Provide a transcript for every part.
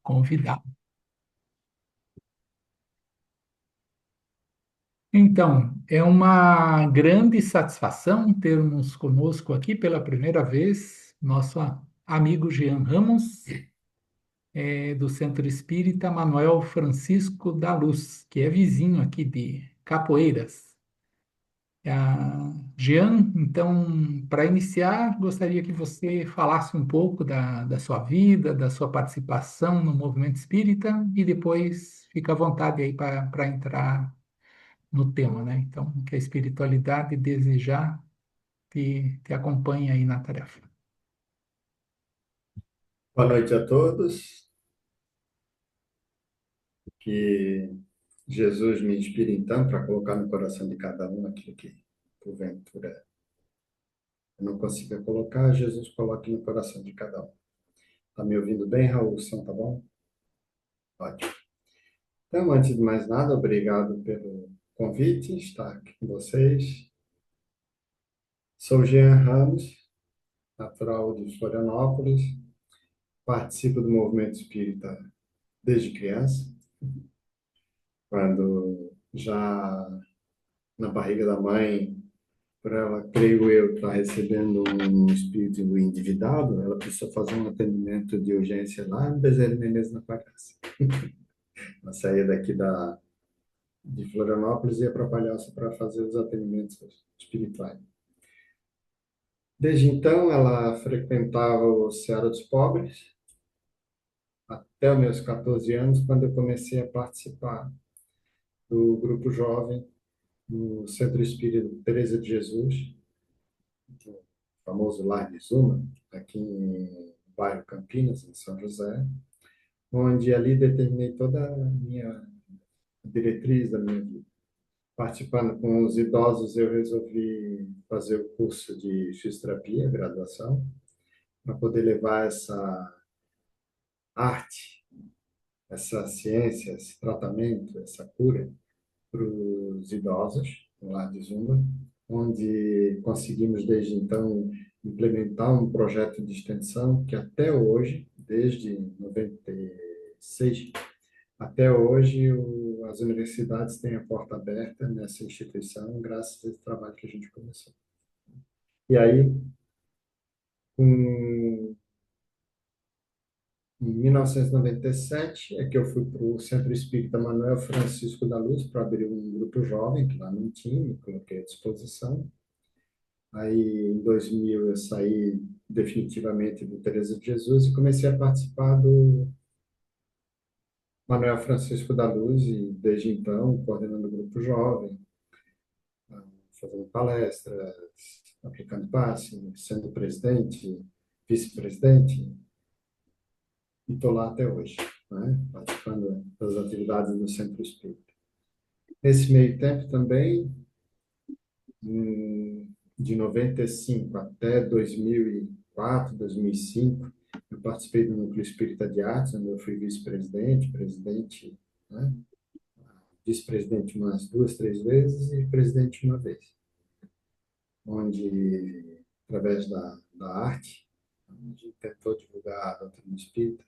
convidá-lo. Então, é uma grande satisfação termos conosco aqui pela primeira vez nosso amigo Jean Ramos, do Centro Espírita Manuel Francisco da Luz, que é vizinho aqui de Capoeiras. Jean, então, para iniciar, gostaria que você falasse um pouco da sua vida, da sua participação no movimento espírita e depois fica à vontade aí para entrar no tema, né? Então, que a espiritualidade desejar te acompanhe aí na tarefa. Boa noite a todos. Que Jesus me inspire então para colocar no coração de cada um aquilo que, porventura, eu não consiga colocar, Jesus coloque no coração de cada um. Tá me ouvindo bem, Raul? O som tá bom? Ótimo. Então, antes de mais nada, obrigado pelo convite, estar aqui com vocês. Sou Jean Ramos, natural de Florianópolis, participo do movimento espírita desde criança, quando já na barriga da mãe, por ela, creio eu, estar recebendo um espírito endividado, ela precisa fazer um atendimento de urgência lá em Bezerra de Menezes, na Palhaça. Ela saía daqui de Florianópolis e ia para Palhaça para fazer os atendimentos espirituais. Desde então, ela frequentava o Seara dos Pobres, até os meus 14 anos, quando eu comecei a participar do grupo jovem no Centro Espírita Teresa de Jesus, o famoso Lar de Zuma, aqui no bairro Campinas, em São José, onde ali determinei toda a minha diretriz da minha vida. Participando com os idosos, eu resolvi fazer o curso de fisioterapia, graduação, para poder levar essa arte, essa ciência, esse tratamento, essa cura para os idosos, no Lar de Zumba, onde conseguimos, desde então, implementar um projeto de extensão que até hoje, desde 96, até hoje, as universidades têm a porta aberta nessa instituição, graças a esse trabalho que a gente começou. E aí, em 1997, é que eu fui para o Centro Espírita Manuel Francisco da Luz para abrir um grupo jovem, que lá não tinha, me coloquei à disposição. Aí, em 2000, eu saí definitivamente do Teresa de Jesus e comecei a participar do Manuel Francisco da Luz, e desde então, coordenando o grupo jovem, fazendo palestras, aplicando passe, sendo presidente, vice-presidente, e estou lá até hoje, né? Participando das atividades do Centro Espírita. Nesse meio tempo também, de 95 até 2004, 2005, eu participei do Núcleo Espírita de Artes, onde eu fui vice-presidente, presidente, né? Vice-presidente umas duas, três vezes e presidente uma vez, onde, através da arte, a gente tentou divulgar a doutrina espírita,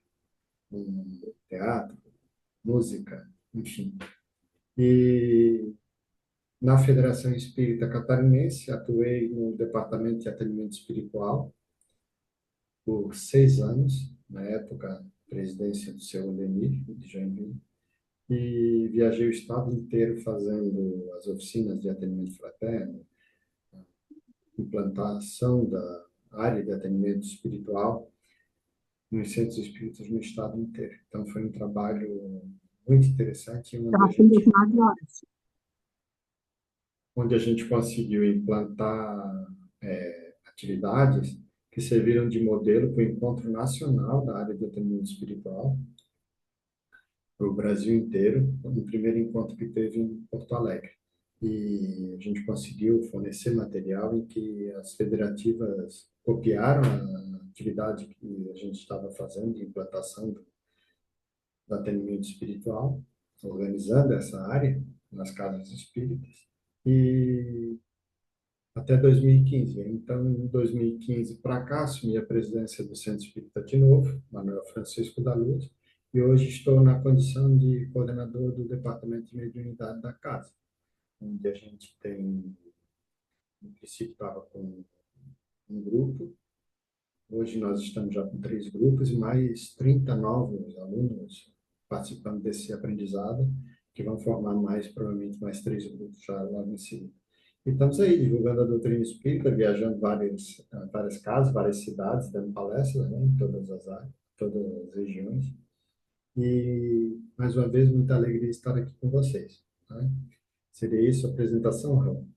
teatro, música, enfim. E na Federação Espírita Catarinense, atuei no Departamento de Atendimento Espiritual por 6 anos, na época, presidência do seu Lenir, de Joinville, e viajei o estado inteiro fazendo as oficinas de atendimento fraterno, implantação da área de atendimento espiritual nos centros espíritas no estado inteiro. Então, foi um trabalho muito interessante, Estava sendo 9 horas. onde a gente conseguiu implantar atividades que serviram de modelo para o encontro nacional da área de atendimento espiritual para o Brasil inteiro, no primeiro encontro que teve em Porto Alegre. E a gente conseguiu fornecer material em que as federativas copiaram a atividade que a gente estava fazendo de implantação do atendimento espiritual, organizando essa área nas casas espíritas. E até 2015. Então, em 2015 para cá, assumi a presidência do Centro Espírita de novo, Manuel Francisco da Luz, e hoje estou na condição de coordenador do departamento de mediunidade da casa, onde a gente tem, no princípio estava com um grupo, hoje nós estamos já com 3 grupos e mais 30 novos alunos participando desse aprendizado, que vão formar mais, provavelmente, mais 3 grupos já logo em seguida. E estamos aí divulgando a doutrina espírita, viajando várias casas, várias cidades, dando palestras, né, em todas as áreas, todas as regiões. E, mais uma vez, muita alegria estar aqui com vocês. Né? Seria isso a apresentação, Raul?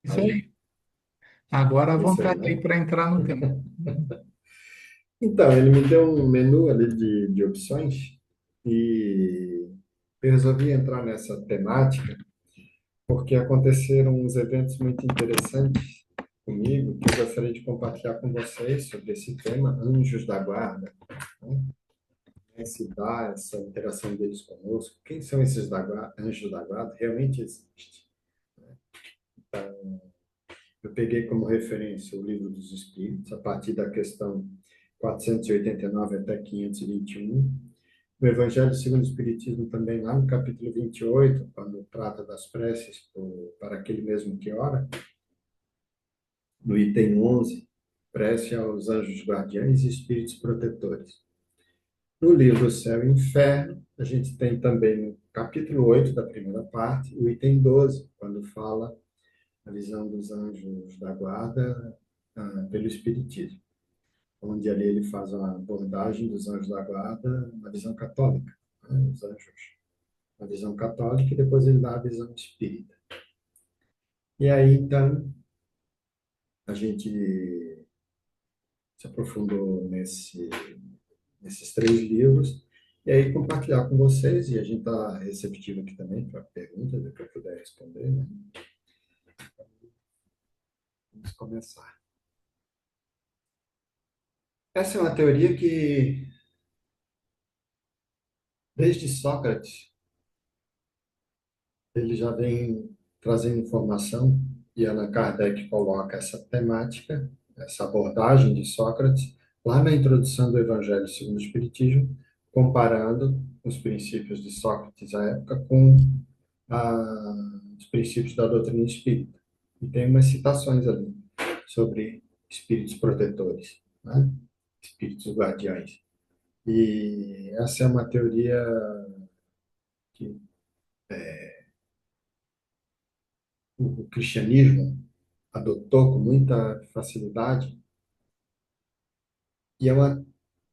Isso Raul? aí. Agora à É isso aí, vontade aí né? para entrar no tema. Então, ele me deu um menu ali de opções e eu resolvi entrar nessa temática porque aconteceram uns eventos muito interessantes comigo que eu gostaria de compartilhar com vocês sobre esse tema, anjos da guarda. Né? Se dá essa interação deles conosco? Quem são esses anjos da guarda? Realmente existe. Eu peguei como referência o Livro dos Espíritos, a partir da questão 489 até 521. O Evangelho segundo o Espiritismo também, lá no capítulo 28, quando trata das preces para aquele mesmo que ora, no item 11, prece aos anjos guardiães e espíritos protetores. No livro Céu e Inferno, a gente tem também no capítulo 8 da primeira parte, o item 12, quando fala a visão dos anjos da guarda pelo Espiritismo, onde ali ele faz uma abordagem dos anjos da guarda na visão católica, né? Os anjos na visão católica, e depois ele dá a visão espírita. E aí, então, a gente se aprofundou nesses 3 livros, e aí compartilhar com vocês, e a gente está receptivo aqui também para perguntas, que eu puder responder, né? Vamos começar. Essa é uma teoria que, desde Sócrates, ele já vem trazendo informação, e Allan Kardec coloca essa temática, essa abordagem de Sócrates, lá na introdução do Evangelho segundo o Espiritismo, comparando os princípios de Sócrates à época com os princípios da doutrina espírita. E tem umas citações ali sobre espíritos protetores, né? Espíritos guardiães. E essa é uma teoria que o cristianismo adotou com muita facilidade, e é uma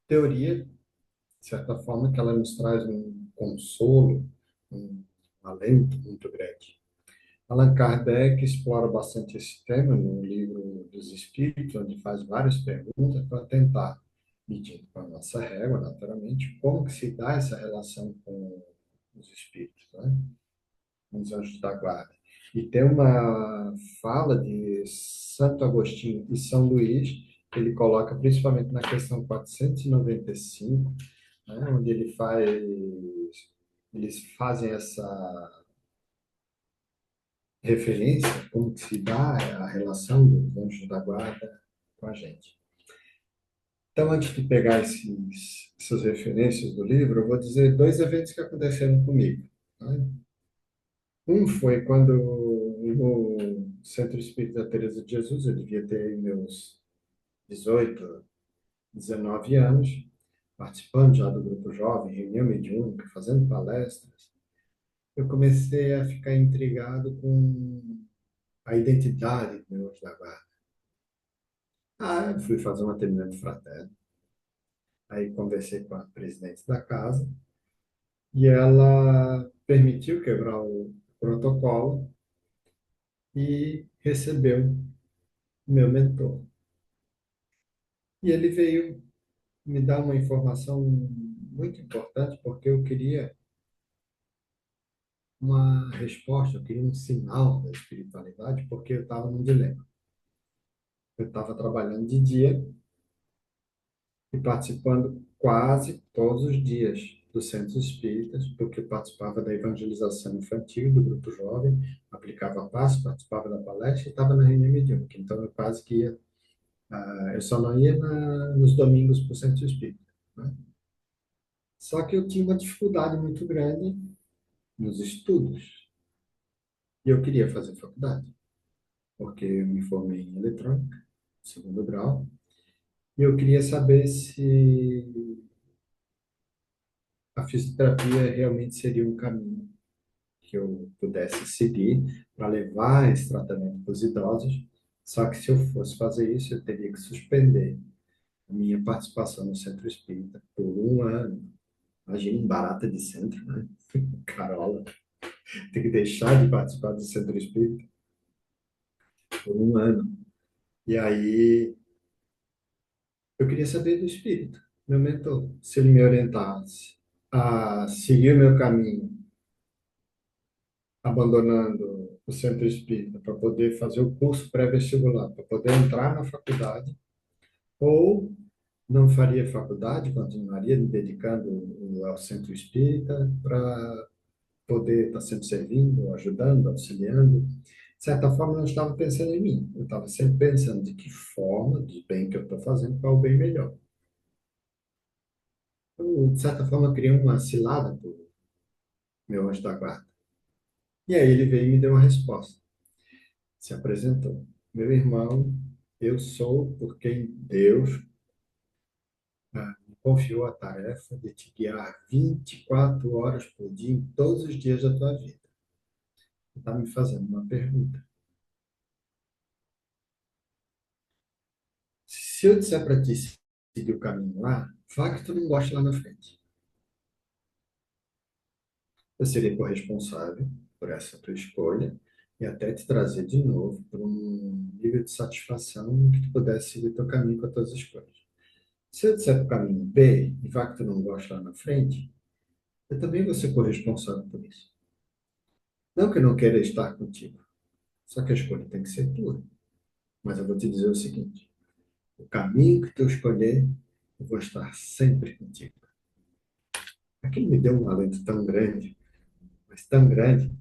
teoria, de certa forma, que ela nos traz um consolo, um alento muito grande. Allan Kardec explora bastante esse tema no livro dos Espíritos, onde faz várias perguntas para tentar, medindo com a nossa régua, naturalmente, como que se dá essa relação com os Espíritos, né? Com os anjos da guarda. E tem uma fala de Santo Agostinho e São Luís, que ele coloca principalmente na questão 495, né, onde eles fazem essa referência, como que se dá a relação dos anjos da guarda com a gente. Então, antes de pegar essas referências do livro, eu vou dizer 2 eventos que aconteceram comigo. Né? Um foi quando no Centro Espírita Teresa de Jesus, eu devia ter meus 18, 19 anos, participando já do grupo jovem, reunião mediúnica, fazendo palestras, eu comecei a ficar intrigado com a identidade do meu anjo da guarda. Eu fui fazer um atendimento fraterno. Aí conversei com a presidente da casa e ela permitiu quebrar o protocolo e recebeu meu mentor. E ele veio me dar uma informação muito importante, porque eu queria uma resposta, eu queria um sinal da espiritualidade, porque eu estava num dilema. Eu estava trabalhando de dia e participando quase todos os dias dos centros espíritas, porque eu participava da evangelização infantil do grupo jovem, aplicava passo, participava da palestra e estava na reunião mediúnica. Então, eu quase que ia Eu só não ia nos domingos para o centro espírita, né? Só que eu tinha uma dificuldade muito grande nos estudos. E eu queria fazer faculdade, porque eu me formei em eletrônica, segundo grau, e eu queria saber se a fisioterapia realmente seria um caminho que eu pudesse seguir para levar esse tratamento para os idosos. Só que se eu fosse fazer isso, eu teria que suspender a minha participação no centro espírita por um ano. Imagina, um barata de centro, né? Carola, tem que deixar de participar do centro espírita por um ano. E aí eu queria saber do espírito, meu mentor, se ele me orientasse a seguir o meu caminho, abandonando o centro espírita para poder fazer o curso pré-vestibular, para poder entrar na faculdade, ou não faria faculdade, continuaria me dedicando ao centro espírita para poder estar sempre servindo, ajudando, auxiliando. De certa forma, eu não estava pensando em mim, eu estava sempre pensando de que forma, de bem que eu estou fazendo, para o bem melhor. Eu, de certa forma, criei uma cilada para o meu anjo da guarda. E aí ele veio e me deu uma resposta. Se apresentou. Meu irmão, eu sou por quem Deus me confiou a tarefa de te guiar 24 horas por dia em todos os dias da tua vida. Você está me fazendo uma pergunta. Se eu disser para ti seguir o caminho lá, fala que tu não gosta lá na frente. Eu serei corresponsável por essa tua escolha e até te trazer de novo para um nível de satisfação que tu pudesse seguir teu caminho com as tuas escolhas. Se eu disser para o caminho B e vá que tu não gosta lá na frente, eu também vou ser corresponsável por isso. Não que eu não queira estar contigo, só que a escolha tem que ser tua. Mas eu vou te dizer o seguinte: o caminho que tu escolher, eu vou estar sempre contigo. Aquilo me deu um alento tão grande, mas tão grande,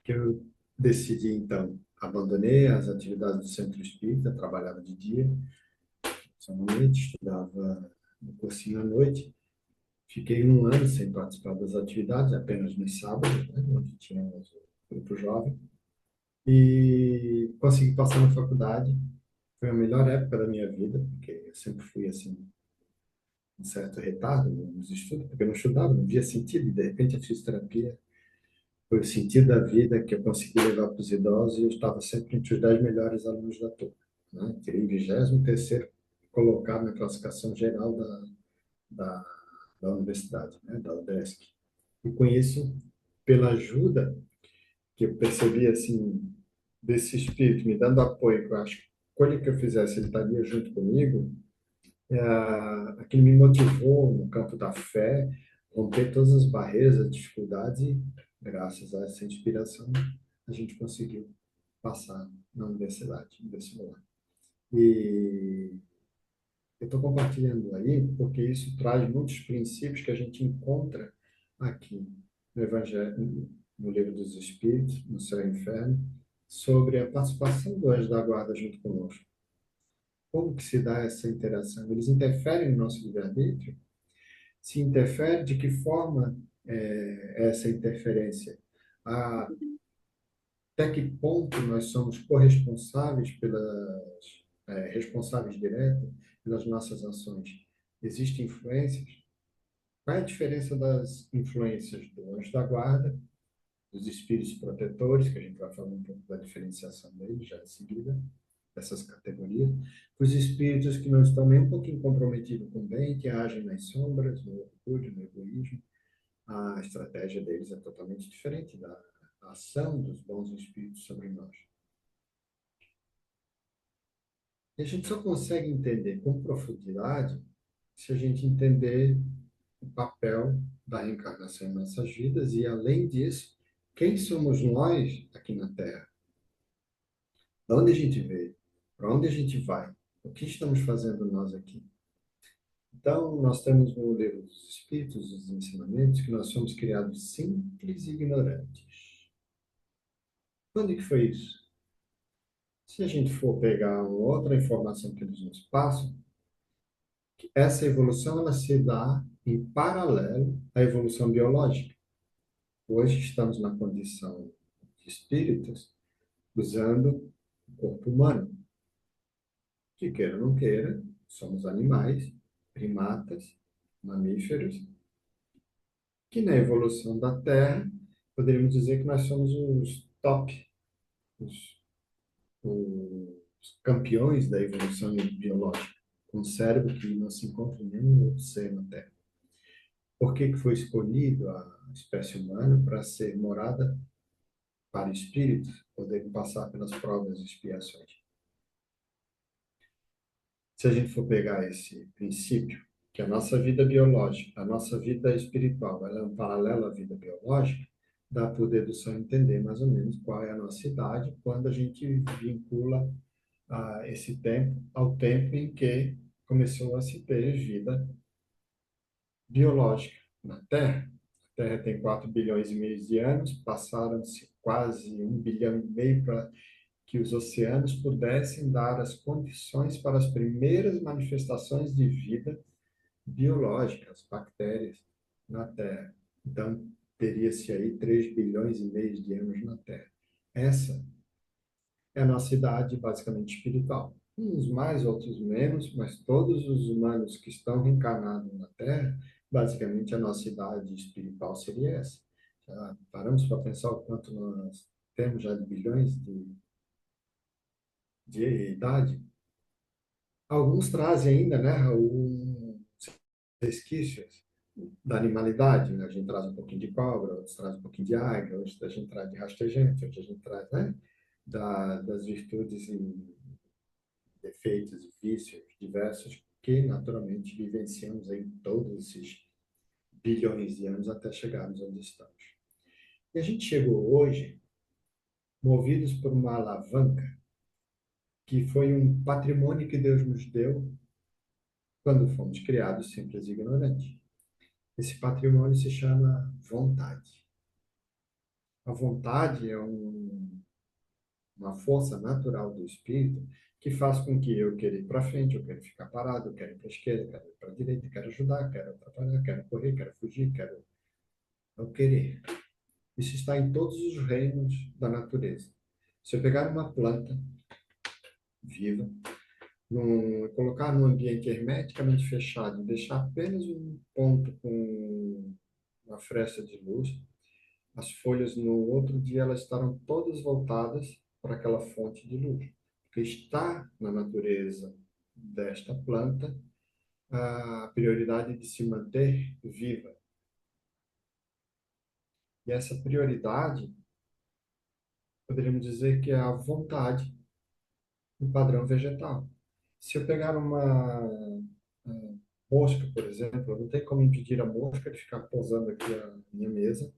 que eu decidi então, abandonei as atividades do centro espírita, trabalhava de dia, só à noite, estudava no cursinho à noite. Fiquei um ano sem participar das atividades, apenas nos sábados, né, onde tinha o grupo jovem, e consegui passar na faculdade. Foi a melhor época da minha vida, porque eu sempre fui assim, um certo retardo nos estudos, porque eu não estudava, não via sentido, e de repente a fisioterapia foi o sentido da vida que eu consegui levar para os idosos, e eu estava sempre entre os 10 melhores alunos da turma, né? Tirei em 23º colocado na classificação geral da, da universidade, né? Da UDESC. E com isso, pela ajuda que eu percebi, assim, desse espírito me dando apoio, que eu acho que escolha que eu fizesse, ele estaria junto comigo, aquilo me motivou no campo da fé, romper todas as barreiras, as dificuldades, e graças a essa inspiração, a gente conseguiu passar na universidade, no vestibular. E eu estou compartilhando aí porque isso traz muitos princípios que a gente encontra aqui no Evangelho, no Livro dos Espíritos, no Céu e Inferno, sobre a participação do anjo da guarda junto conosco. Como que se dá essa interação? Eles interferem no nosso livre-arbítrio? Se interfere, de que forma essa interferência? Até que ponto nós somos corresponsáveis responsáveis diretos pelas nossas ações? Existem influências? Qual é a diferença das influências do anjo da guarda, dos espíritos protetores, que a gente vai falar um pouco da diferenciação deles já em seguida, dessas categorias, os espíritos que não estão nem um pouquinho comprometidos com o bem, que agem nas sombras, no orgulho, no egoísmo? A estratégia deles é totalmente diferente da ação dos bons espíritos sobre nós. E a gente só consegue entender com profundidade se a gente entender o papel da reencarnação em nossas vidas e, além disso, quem somos nós aqui na Terra? De onde a gente veio? Para onde a gente vai? O que estamos fazendo nós aqui? Então, nós temos no Livro dos Espíritos, os ensinamentos, que nós somos criados simples e ignorantes. Quando que foi isso? Se a gente for pegar uma outra informação que eles nos passam, essa evolução ela se dá em paralelo à evolução biológica. Hoje estamos na condição de espíritos usando o corpo humano, que queira ou não queira, somos animais, primatas, mamíferos, que na evolução da Terra poderíamos dizer que nós somos os top, os, os campeões da evolução biológica, com um cérebro que não se encontra em nenhum outro ser na Terra. Por que que foi escolhido a espécie humana para ser morada para espíritos poderem passar pelas provas e expiações? Se a gente for pegar esse princípio, que a nossa vida biológica, a nossa vida espiritual, ela é um paralelo à vida biológica, dá por dedução entender mais ou menos qual é a nossa idade quando a gente vincula esse tempo ao tempo em que começou a se ter vida biológica na Terra. A Terra tem 4 bilhões e meio de anos, passaram-se quase 1,5 bilhão para que os oceanos pudessem dar as condições para as primeiras manifestações de vida biológica, as bactérias, na Terra. Então, teria-se aí 3 bilhões e meio de anos na Terra. Essa é a nossa idade basicamente espiritual. Uns mais, outros menos, mas todos os humanos que estão reencarnados na Terra, basicamente a nossa idade espiritual seria essa. Já paramos para pensar o quanto nós temos já de bilhões de idade? Alguns trazem ainda, né, resquícios da animalidade, né? A gente traz um pouquinho de cobra, outros traz um pouquinho de águia, hoje a gente traz de rastejante, hoje a gente traz, né, das virtudes e defeitos e vícios diversos que naturalmente vivenciamos em todos esses bilhões de anos até chegarmos onde estamos. E a gente chegou hoje movidos por uma alavanca que foi um patrimônio que Deus nos deu quando fomos criados simples e ignorantes. Esse patrimônio se chama vontade. A vontade é uma força natural do espírito que faz com que eu queira ir para frente, eu quero ficar parado, eu quero ir para a esquerda, quero ir para a direita, quero ajudar, quero atrapalhar, quero correr, quero fugir, quero eu querer. Isso está em todos os reinos da natureza. Se eu pegar uma planta viva, colocar num ambiente hermeticamente fechado e deixar apenas um ponto com uma fresta de luz, as folhas no outro dia elas estarão todas voltadas para aquela fonte de luz, porque está na natureza desta planta a prioridade de se manter viva. E essa prioridade, poderíamos dizer que é a vontade do padrão vegetal. Se eu pegar uma mosca, por exemplo, eu não tem como impedir a mosca de ficar pousando aqui na minha mesa,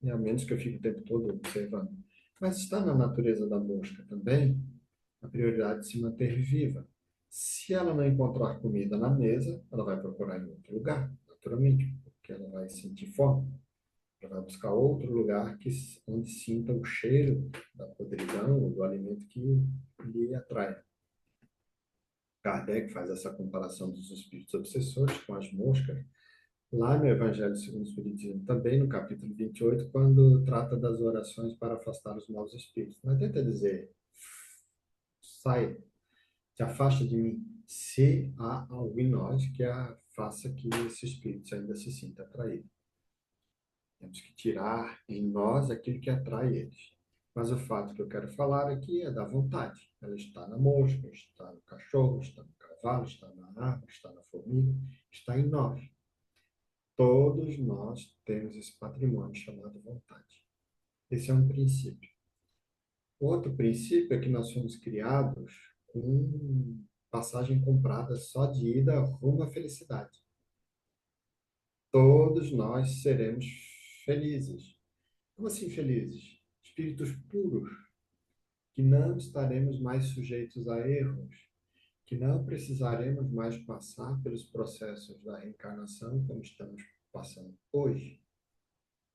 e a menos que eu fique o tempo todo observando. Mas está na natureza da mosca também a prioridade de se manter viva. Se ela não encontrar comida na mesa, ela vai procurar em outro lugar, naturalmente, porque ela vai sentir fome. Ela vai buscar outro lugar onde sinta o cheiro da podridão ou do alimento que lhe atrai. Kardec faz essa comparação dos espíritos obsessores com as moscas, lá no Evangelho segundo o Espiritismo, também no capítulo 28, quando trata das orações para afastar os maus espíritos. Não tenta dizer, sai, te afasta de mim, se há algo em nós que faça que esse espírito ainda se sinta atraído. Temos que tirar em nós aquilo que atrai eles. Mas o fato que eu quero falar aqui é da vontade. Ela está na mosca, está no cachorro, está no cavalo, está na árvore, está na formiga, está em nós. Todos nós temos esse patrimônio chamado vontade. Esse é um princípio. Outro princípio é que nós somos criados com passagem comprada só de ida rumo à felicidade. Todos nós seremos felizes. Como assim felizes? Espíritos puros, que não estaremos mais sujeitos a erros, que não precisaremos mais passar pelos processos da reencarnação como estamos passando hoje.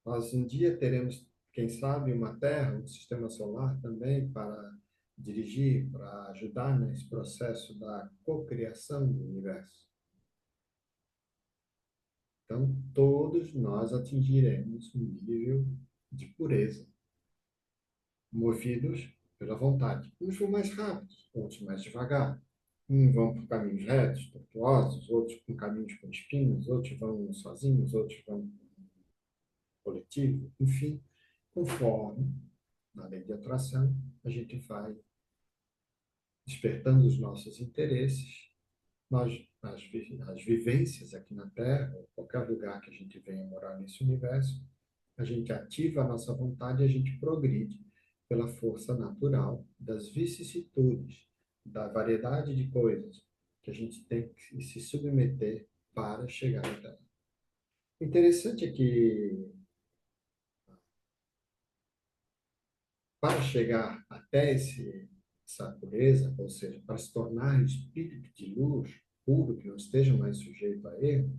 Nós um dia teremos, quem sabe, uma Terra, um sistema solar também para dirigir, para ajudar nesse processo da cocriação do universo. Então, todos nós atingiremos um nível de pureza, movidos pela vontade. Uns vão mais rápido, outros mais devagar. Uns vão por caminhos retos, tortuosos, outros por caminhos com espinhos, outros vão sozinhos, outros vão coletivo, enfim, conforme na lei de atração, a gente vai despertando os nossos interesses, as vivências aqui na Terra, ou qualquer lugar que a gente venha morar nesse universo, a gente ativa a nossa vontade e a gente progride pela força natural das vicissitudes, da variedade de coisas que a gente tem que se submeter para chegar até lá. O interessante é que, para chegar até essa pureza, ou seja, para se tornar espírito de luz puro, que não esteja mais sujeito a erro,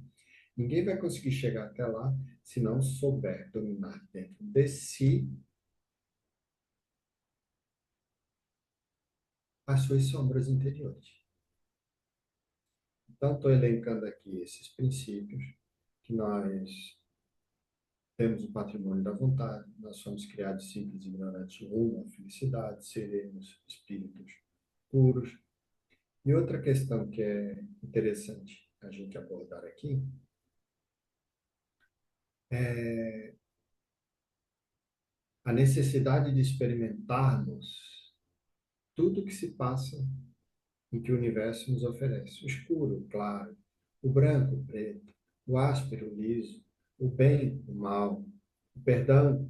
ninguém vai conseguir chegar até lá se não souber dominar dentro de si as suas sombras interiores. Então, estou elencando aqui esses princípios que nós temos o patrimônio da vontade, nós somos criados simples, ignorantes, rumo à felicidade, seremos espíritos puros. E outra questão que é interessante a gente abordar aqui é a necessidade de experimentarmos tudo que se passa em que o universo nos oferece. O escuro, o claro, o branco, o preto, o áspero, o liso, o bem, o mal, o perdão,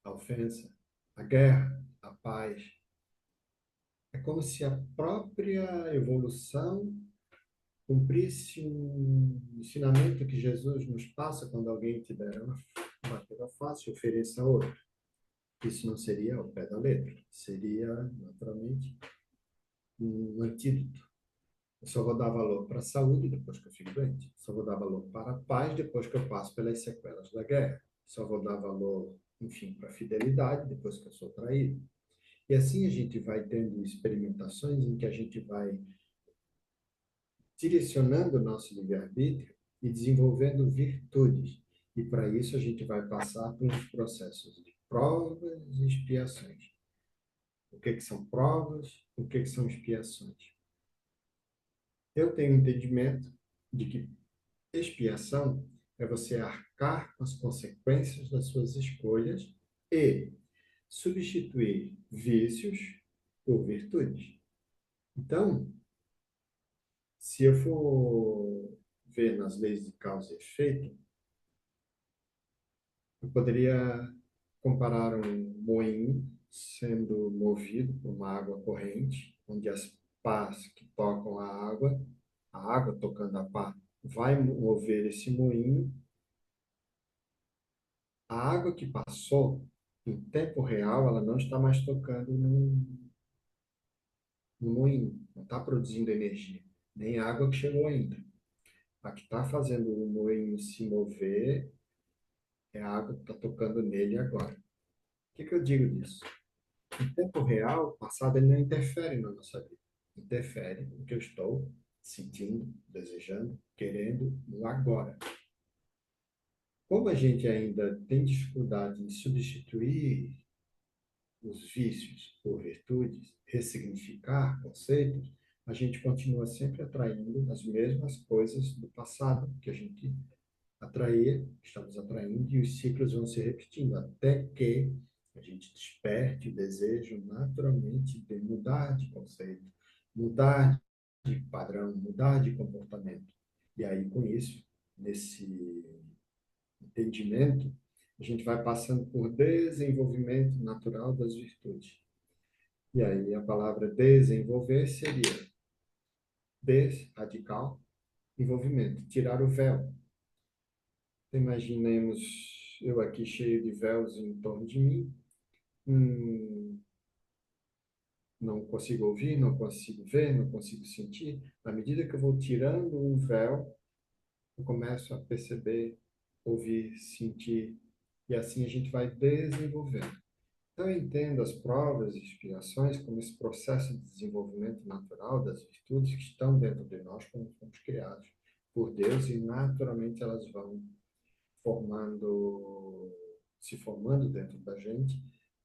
a ofensa, a guerra, a paz. É como se a própria evolução cumprisse um ensinamento que Jesus nos passa quando alguém te der uma matéria fácil, ofereça outra. Isso não seria ao pé da letra, seria, naturalmente, um antídoto. Eu só vou dar valor para a saúde depois que eu fico doente. Só vou dar valor para a paz depois que eu passo pelas sequelas da guerra. Só vou dar valor, enfim, para a fidelidade depois que eu sou traído. E assim a gente vai tendo experimentações em que a gente vai direcionando o nosso livre-arbítrio e desenvolvendo virtudes. E para isso a gente vai passar por uns processos de provas e expiações. O que são provas? O que são expiações? Eu tenho entendimento de que expiação é você arcar com as consequências das suas escolhas e substituir vícios por virtudes. Então, se eu for ver nas leis de causa e efeito, eu poderia comparar um moinho sendo movido por uma água corrente, onde as pás que tocam a água tocando a pá, vai mover esse moinho. A água que passou, em tempo real, ela não está mais tocando no moinho, não está produzindo energia, nem a água que chegou ainda. A que está fazendo o moinho se mover é a água que está tocando nele agora. O que eu digo disso? Em tempo real, o passado ele não interfere na nossa vida. Interfere no que eu estou sentindo, desejando, querendo no agora. Como a gente ainda tem dificuldade em substituir os vícios por virtudes, ressignificar conceitos, a gente continua sempre atraindo as mesmas coisas do passado que a gente atraía, estamos atraindo, e os ciclos vão se repetindo até que a gente desperte o desejo naturalmente de mudar de conceito, mudar de padrão, mudar de comportamento. E aí, com isso, nesse entendimento, a gente vai passando por desenvolvimento natural das virtudes. E aí a palavra desenvolver seria radical, envolvimento, tirar o véu. Imaginemos eu aqui cheio de véus em torno de mim, não consigo ouvir, não consigo ver, não consigo sentir. À medida que eu vou tirando um véu, eu começo a perceber, ouvir, sentir, e assim a gente vai desenvolvendo. Então, eu entendo as provas e expiações como esse processo de desenvolvimento natural das virtudes que estão dentro de nós quando fomos criados por Deus e naturalmente elas vão formando, se formando dentro da gente,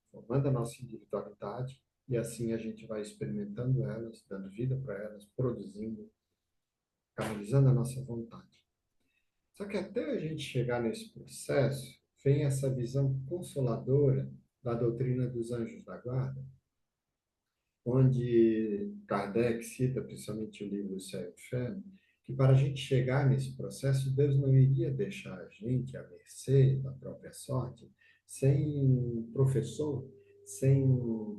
formando a nossa individualidade e assim a gente vai experimentando elas, dando vida para elas, produzindo, canalizando a nossa vontade. Só que até a gente chegar nesse processo, vem essa visão consoladora da doutrina dos anjos da guarda, onde Kardec cita, principalmente o livro Céu e Inferno, que para a gente chegar nesse processo, Deus não iria deixar a gente à mercê da própria sorte, sem professor, sem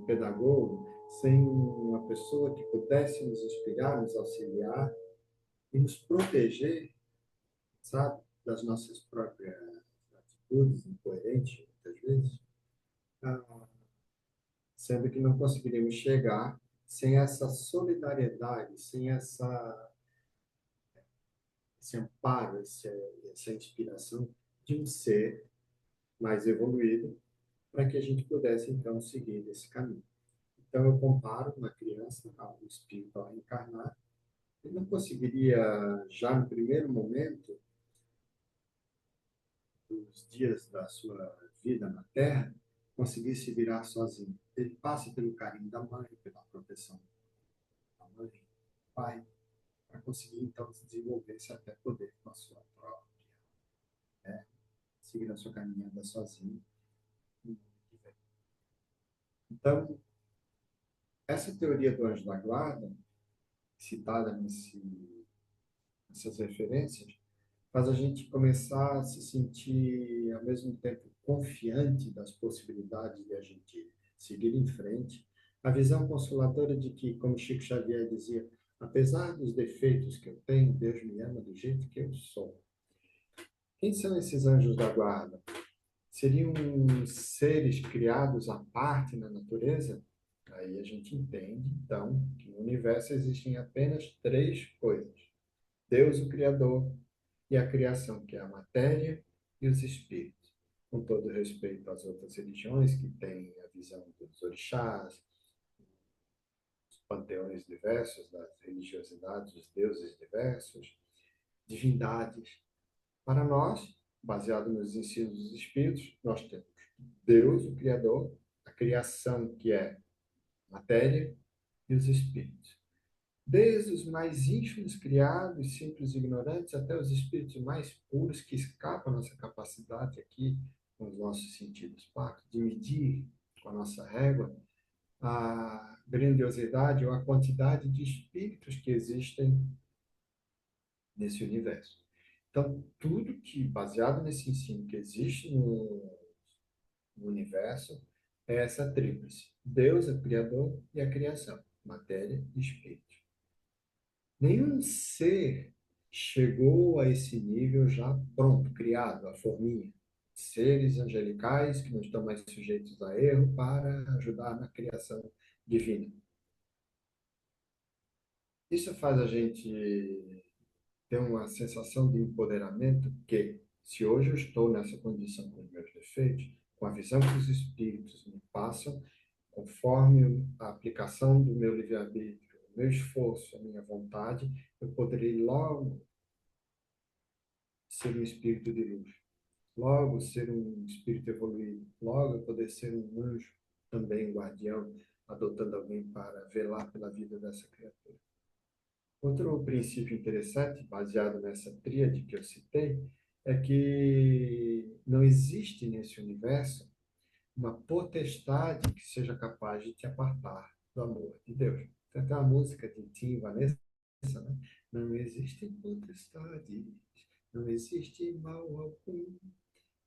pedagogo, sem uma pessoa que pudesse nos inspirar, nos auxiliar e nos proteger, sabe, das nossas próprias atitudes incoerentes, muitas vezes. Ah, sendo que não conseguiríamos chegar sem essa solidariedade, sem esse amparo, essa inspiração de um ser mais evoluído, para que a gente pudesse, então, seguir esse caminho. Então, eu comparo uma criança ao espírito ao reencarnar, ele não conseguiria, já no primeiro momento, dos dias da sua vida na Terra, conseguir se virar sozinho. Ele passa pelo carinho da mãe, pela proteção da mãe, do pai, para conseguir, então, se desenvolver-se até poder com a sua própria, né? Seguir a sua caminhada sozinho. Então, essa teoria do anjo da guarda, citada nessas referências, faz a gente começar a se sentir, ao mesmo tempo, confiante das possibilidades de a gente seguir em frente. A visão consoladora de que, como Chico Xavier dizia, apesar dos defeitos que eu tenho, Deus me ama do jeito que eu sou. Quem são esses anjos da guarda? Seriam seres criados à parte na natureza? Aí a gente entende, então, que no universo existem apenas três coisas: Deus, o Criador, e a criação, que é a matéria e os espíritos. Com todo respeito às outras religiões, que têm a visão dos orixás, os panteões diversos, das religiosidades, dos deuses diversos, divindades. Para nós, baseado nos ensinos dos espíritos, nós temos Deus, o Criador, a criação, que é matéria, e os espíritos. Desde os mais ínfimos criados, simples e ignorantes, até os espíritos mais puros que escapam à nossa capacidade aqui, com os nossos sentidos parcos, de medir com a nossa régua a grandiosidade ou a quantidade de espíritos que existem nesse universo. Então, tudo que, baseado nesse ensino que existe no universo, é essa tríplice: Deus, o Criador, e a criação, matéria e espírito. Nenhum ser chegou a esse nível já pronto, criado, a forminha. Seres angelicais que não estão mais sujeitos a erro para ajudar na criação divina. Isso faz a gente ter uma sensação de empoderamento que, se hoje eu estou nessa condição com os meus defeitos, com a visão que os espíritos me passam, conforme a aplicação do meu livre-arbítrio, o meu esforço, a minha vontade, eu poderei logo ser um espírito de luz, logo ser um espírito evoluído, logo eu poder ser um anjo, também um guardião, adotando alguém para velar pela vida dessa criatura. Outro princípio interessante, baseado nessa tríade que eu citei, é que não existe nesse universo uma potestade que seja capaz de te apartar do amor de Deus. Tem até uma música de Tim e Vanessa, né? Não existe potestade, não existe mal algum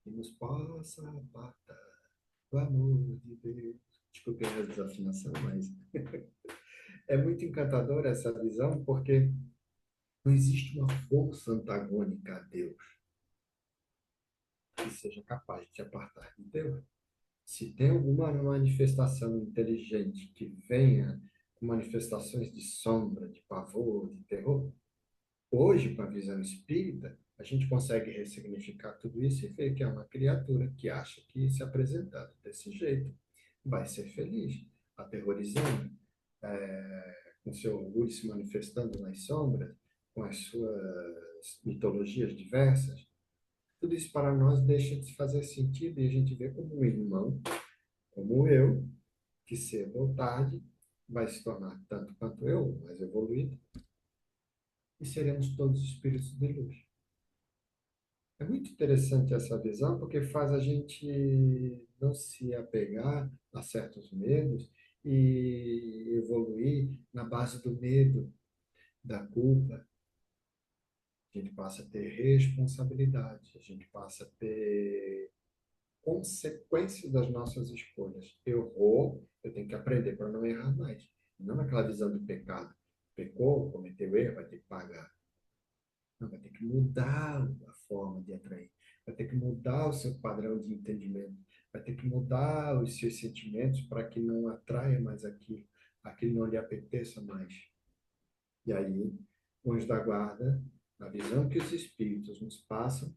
que nos possa apartar do amor de Deus. Desculpem a desafinação, mas é muito encantadora essa visão, porque não existe uma força antagônica a Deus que seja capaz de te apartar de Deus. Se tem alguma manifestação inteligente que venha com manifestações de sombra, de pavor, de terror, hoje, com a visão espírita, a gente consegue ressignificar tudo isso e ver que é uma criatura que acha que se apresentando desse jeito vai ser feliz, aterrorizando, com seu orgulho se manifestando nas sombras, com as suas mitologias diversas. Tudo isso para nós deixa de fazer sentido e a gente vê como um irmão, como eu, que cedo ou tarde vai se tornar tanto quanto eu, mais evoluído, e seremos todos espíritos de luz. É muito interessante essa visão, porque faz a gente não se apegar a certos medos e evoluir na base do medo, da culpa. A gente passa a ter responsabilidade, a gente passa a ter consequências das nossas escolhas. Eu vou, eu tenho que aprender para não errar mais. Não naquela visão do pecado. Pecou, cometeu erro, vai ter que pagar. Não, vai ter que mudar a forma de atrair. Vai ter que mudar o seu padrão de entendimento. Vai ter que mudar os seus sentimentos para que não atraia mais aquilo. Aquilo não lhe apeteça mais. E aí, o anjo da guarda, a visão que os espíritos nos passam,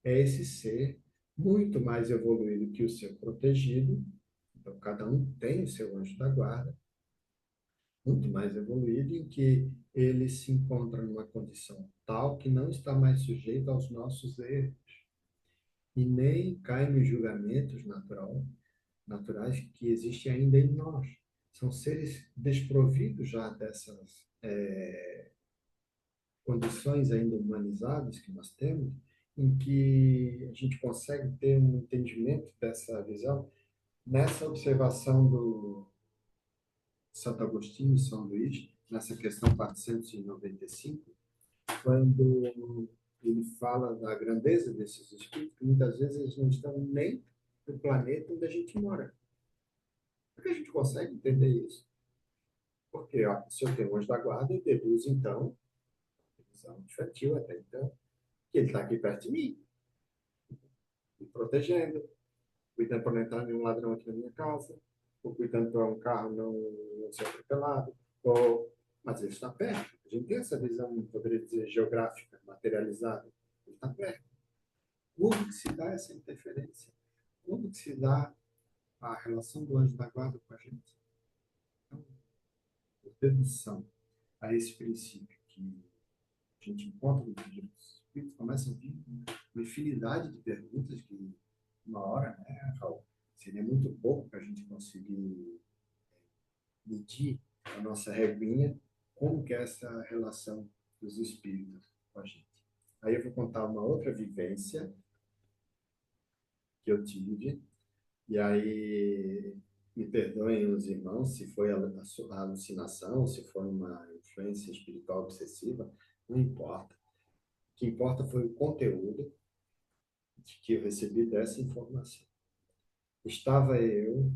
é esse ser muito mais evoluído que o seu protegido. Então, cada um tem o seu anjo da guarda, muito mais evoluído, em que ele se encontra numa condição tal que não está mais sujeito aos nossos erros e nem cai nos julgamentos naturais que existem ainda em nós. São seres desprovidos já dessas condições ainda humanizadas que nós temos, em que a gente consegue ter um entendimento dessa visão nessa observação do Santo Agostinho e São Luís, nessa questão 495, quando ele fala da grandeza desses espíritos, que muitas vezes eles não estão nem no planeta onde a gente mora. Porque a gente consegue entender isso. Porque, ó, se eu tenho um anjo da guarda, eu deduzo, então, visão infantil até então, que ele está aqui perto de mim, me protegendo, cuidando para não entrar nenhum ladrão aqui na minha casa, ou cuidando para um carro não ser atropelado, ou... mas ele está perto. A gente tem essa visão, poderia dizer, geográfica, materializada. Ele está perto. Como que se dá essa interferência? Como que se dá a relação do anjo da guarda com a gente? Então, por dedução a esse princípio que a gente encontra no livro dos Espíritos, começa a vir uma infinidade de perguntas que, uma hora, né, Raul, seria muito pouco para a gente conseguir medir a nossa reguinha, como que é essa relação dos espíritos com a gente. Aí eu vou contar uma outra vivência que eu tive, e aí me perdoem os irmãos se foi a alucinação, se foi uma influência espiritual obsessiva, não importa. O que importa foi o conteúdo que eu recebi dessa informação. Estava eu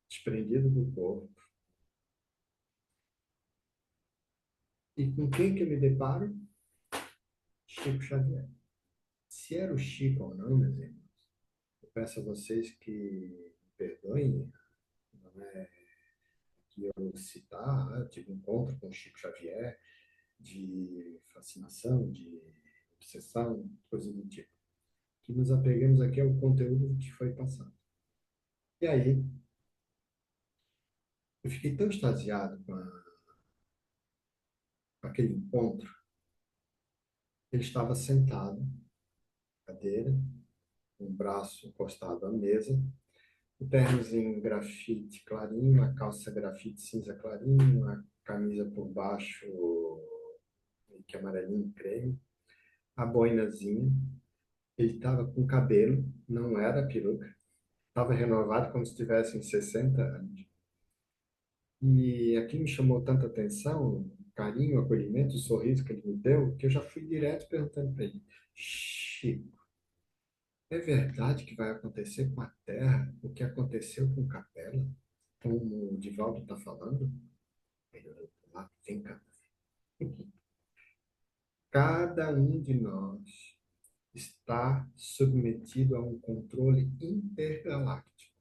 desprendido do corpo, e com quem que eu me deparo? Chico Xavier. Se era o Chico ou não, meus irmãos, eu peço a vocês que me perdoem, não é que eu citar, eu tive um encontro com o Chico Xavier, de fascinação, de obsessão, coisa do tipo. Que nos apeguemos aqui ao conteúdo que foi passado. E aí, eu fiquei tão extasiado com aquele encontro. Ele estava sentado na cadeira, um braço encostado à mesa, o ternozinho grafite clarinho, a calça grafite cinza clarinho, a camisa por baixo meio que amarelinho creme, a boinazinha. Ele estava com cabelo, não era peruca, estava renovado como se tivesse uns 60 anos. E aquilo me chamou tanta atenção, o carinho, o acolhimento, o sorriso que ele me deu, que eu já fui direto perguntando para ele: Chico, é verdade que vai acontecer com a Terra o que aconteceu com Capela, como o Divaldo está falando? Ele olhou para lá, vem cá. Cada um de nós está submetido a um controle intergaláctico.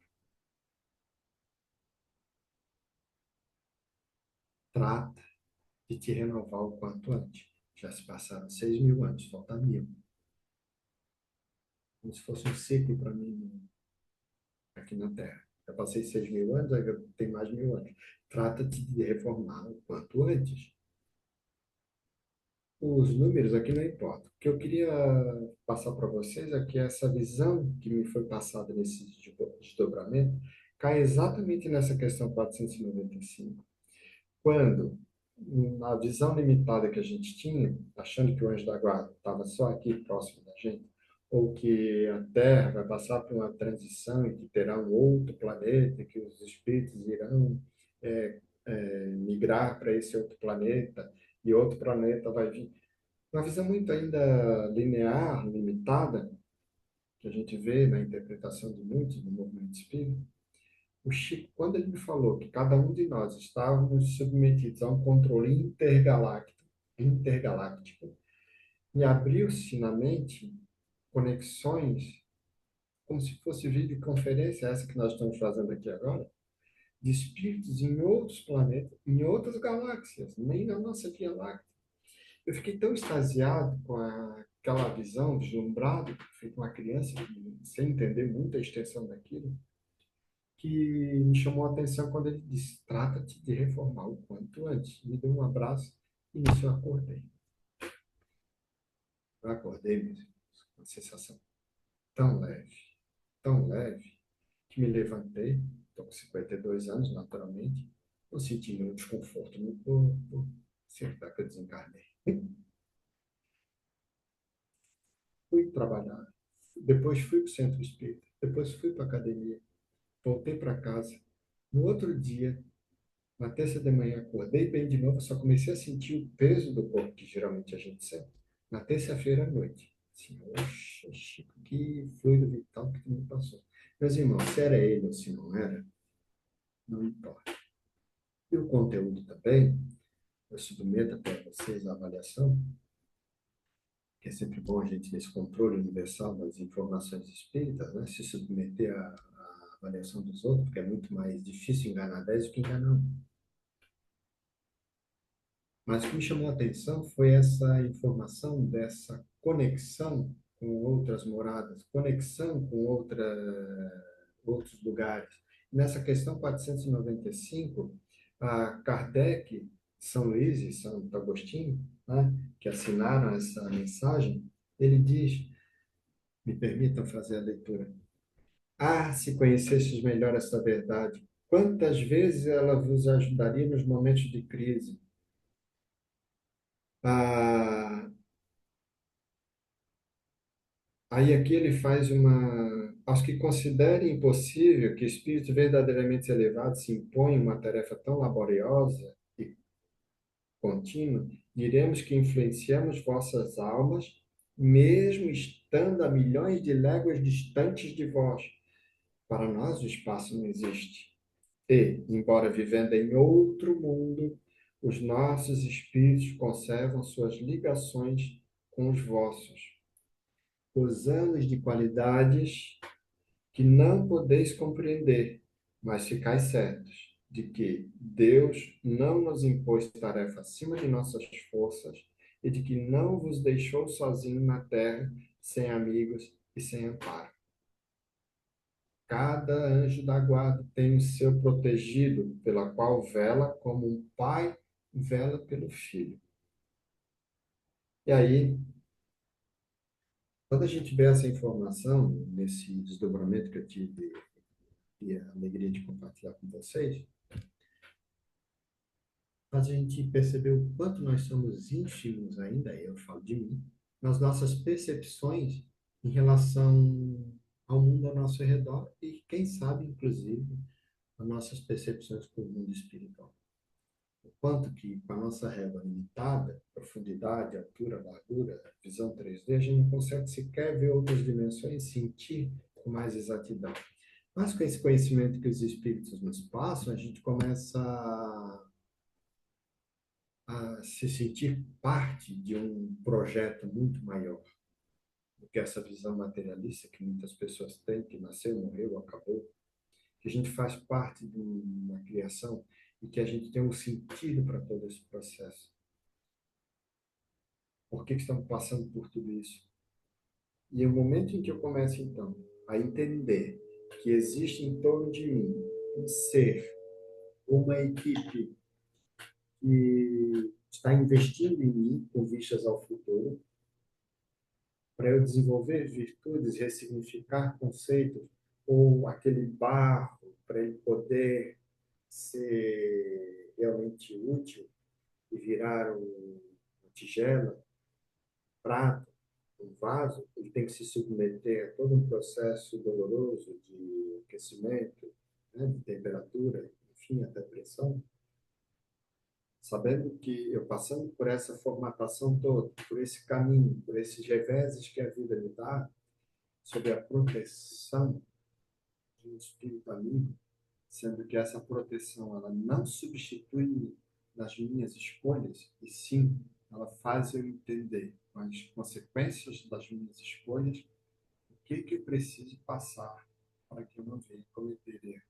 Trata de te renovar o quanto antes. Já se passaram 6.000 anos, falta 1.000. Como se fosse um ciclo para mim aqui na Terra. Já passei 6.000 anos, ainda tem mais 1.000 anos. Trata-te de reformar o quanto antes. Os números aqui não importam. O que eu queria passar para vocês é que essa visão que me foi passada nesse desdobramento cai exatamente nessa questão 495. Quando, na visão limitada que a gente tinha, achando que o anjo da guarda estava só aqui próximo da gente, ou que a Terra vai passar por uma transição e que terá um outro planeta, que os espíritos irão migrar para esse outro planeta, e outro planeta vai vir. Uma visão muito ainda linear, limitada, que a gente vê na interpretação de muitos do movimento espírita. O Chico, quando ele me falou que cada um de nós estávamos submetidos a um controle intergaláctico, me abriu-se na mente conexões, como se fosse videoconferência, essa que nós estamos fazendo aqui agora, de espíritos em outros planetas, em outras galáxias, nem na nossa Via Láctea. Eu fiquei tão extasiado com aquela visão, deslumbrado, feito uma criança, sem entender muito a extensão daquilo, que me chamou a atenção quando ele disse: trata-te de reformar o quanto antes. Me deu um abraço e nisso eu acordei. Eu acordei mesmo, com uma sensação tão leve, que me levantei. Estou com 52 anos, naturalmente. Não senti nenhum desconforto no corpo, sempre que eu desencarnei. Fui trabalhar, depois fui para o centro espírita, depois fui para a academia, voltei para casa. No outro dia, na terça de manhã, acordei bem de novo, só comecei a sentir o peso do corpo, que geralmente a gente sente. Na terça-feira à noite. Assim, oxe, Chico, que fluido vital que tu me passou. Meus irmãos, se era ele ou se não era, não importa. E o conteúdo também, eu submeto até vocês a avaliação, que é sempre bom a gente, nesse controle universal das informações espíritas, né, se submeter à avaliação dos outros, porque é muito mais difícil enganar 10 do que enganar um. Mas o que me chamou a atenção foi essa informação dessa conexão com outras moradas, conexão com outros lugares. Nessa questão 495, a Kardec, São Luís e Santo Agostinho, né, que assinaram essa mensagem, ele diz, me permitam fazer a leitura: ah, se conhecesses melhor esta verdade, quantas vezes ela vos ajudaria nos momentos de crise. Ah, aí aqui ele faz uma... Aos que considerem impossível que espíritos verdadeiramente elevados se imponham uma tarefa tão laboriosa e contínua, diremos que influenciamos vossas almas, mesmo estando a milhões de léguas distantes de vós. Para nós o espaço não existe. E, embora vivendo em outro mundo, os nossos espíritos conservam suas ligações com os vossos, gozando de qualidades que não podeis compreender, mas ficais certos de que Deus não nos impôs tarefa acima de nossas forças e de que não vos deixou sozinho na terra, sem amigos e sem amparo. Cada anjo da guarda tem o seu protegido, pela qual vela como um pai vela pelo filho. E aí, quando a gente vê essa informação, nesse desdobramento que eu tive e a alegria de compartilhar com vocês, faz a gente perceber o quanto nós somos ínfimos ainda, eu falo de mim, nas nossas percepções em relação ao mundo ao nosso redor e, quem sabe, inclusive, as nossas percepções com o mundo espiritual. O quanto que, com a nossa régua limitada, profundidade, altura, largura, visão 3D, a gente não consegue sequer ver outras dimensões, sentir com mais exatidão. Mas com esse conhecimento que os espíritos nos passam, a gente começa a se sentir parte de um projeto muito maior do que essa visão materialista que muitas pessoas têm, que nasceu, morreu, acabou, que a gente faz parte de uma criação e que a gente tem um sentido para todo esse processo. Por que estamos passando por tudo isso? E o momento em que eu começo, então, a entender que existe em torno de mim um ser, uma equipe que está investindo em mim com vistas ao futuro, para eu desenvolver virtudes, ressignificar conceitos, ou aquele barro para ele poder ser realmente útil e virar uma tigela, prato, um vaso, ele tem que se submeter a todo um processo doloroso de aquecimento, né, de temperatura, enfim, até pressão, sabendo que eu passando por essa formatação toda, por esse caminho, por esses reveses que a vida me dá, sob a proteção de um espírito amigo, sendo que essa proteção ela não substitui nas minhas escolhas, e sim, ela faz eu entender com as consequências das minhas escolhas o que eu preciso passar para que eu não venha cometer erro,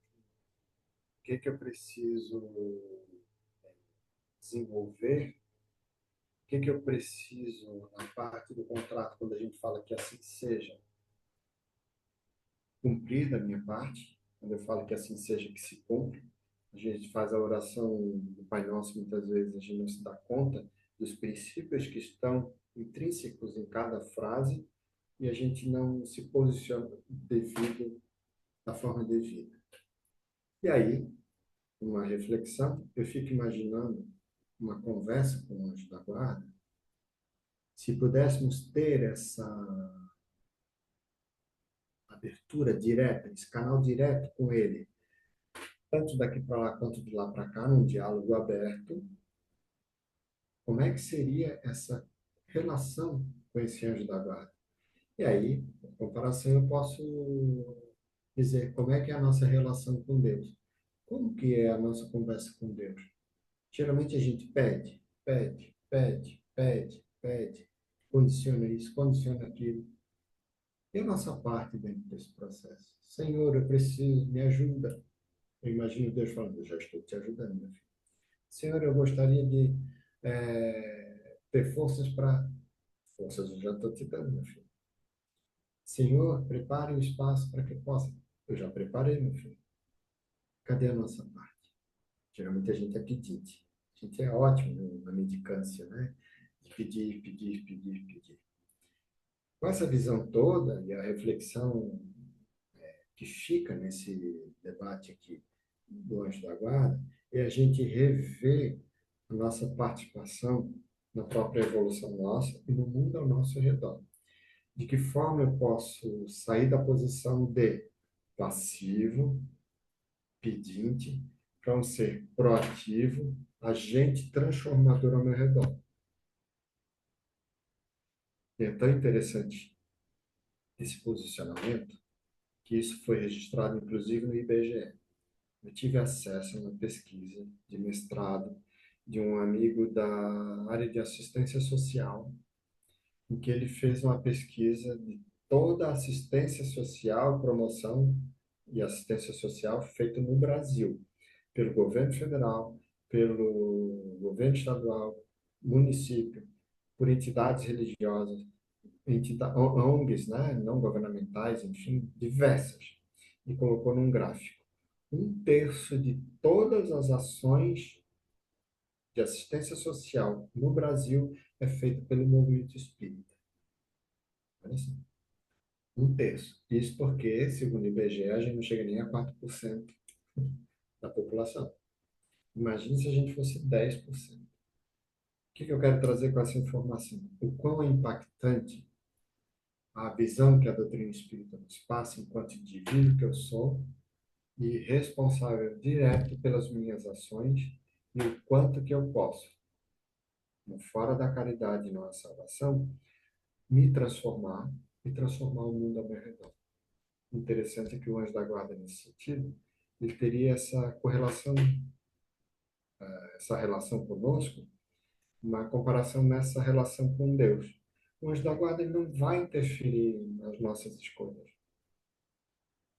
o que eu preciso desenvolver, o que eu preciso na parte do contrato, quando a gente fala que assim seja, cumprir da minha parte, quando eu falo que assim seja, que se cumpra. A gente faz a oração do Pai Nosso, muitas vezes a gente não se dá conta dos princípios que estão intrínsecos em cada frase e a gente não se posiciona devido da forma devida. E aí, uma reflexão, eu fico imaginando uma conversa com o anjo da guarda, se pudéssemos ter essa abertura direta, esse canal direto com ele, tanto daqui para lá quanto de lá para cá, num diálogo aberto, como é que seria essa relação com esse anjo da guarda? E aí, em comparação, eu posso dizer como é que é a nossa relação com Deus. Como que é a nossa conversa com Deus? Geralmente a gente pede, pede, pede, pede, pede, condiciona isso, condiciona aquilo. E a nossa parte dentro desse processo? Senhor, eu preciso, me ajuda. Eu imagino Deus falando, eu já estou te ajudando, meu filho. Senhor, eu gostaria de ter forças para. Forças eu já estou te dando, meu filho. Senhor, prepare o espaço para que eu possa. Eu já preparei, meu filho. Cadê a nossa parte? Geralmente a gente é pedinte. A gente é ótimo na mendicância, né? De pedir, pedir, pedir, pedir. Com essa visão toda e a reflexão que fica nesse debate aqui do Anjo da Guarda, é a gente rever a nossa participação na própria evolução nossa e no mundo ao nosso redor. De que forma eu posso sair da posição de passivo, pedinte, para um ser proativo, agente transformador ao meu redor. E é tão interessante esse posicionamento que isso foi registrado, inclusive, no IBGE. Eu tive acesso a uma pesquisa de mestrado de um amigo da área de assistência social, em que ele fez uma pesquisa de toda a assistência social, promoção e assistência social feita no Brasil, pelo governo federal, pelo governo estadual, município, por entidades religiosas, ONGs, né, não governamentais, enfim, diversas, e colocou num gráfico. Um terço de todas as ações de assistência social no Brasil é feito pelo movimento espírita. Olha só. Um terço. Isso porque, segundo o IBGE, a gente não chega nem a 4% da população. Imagine se a gente fosse 10%. O que eu quero trazer com essa informação? O quão é impactante a visão que a doutrina espírita nos passa enquanto indivíduo que eu sou e responsável direto pelas minhas ações e o quanto que eu posso, no fora da caridade e não a salvação, me transformar e transformar o mundo ao meu redor. Interessante é que o anjo da guarda, nesse sentido, ele teria essa correlação, essa relação conosco, uma comparação nessa relação com Deus. O anjo da guarda ele não vai interferir nas nossas escolhas,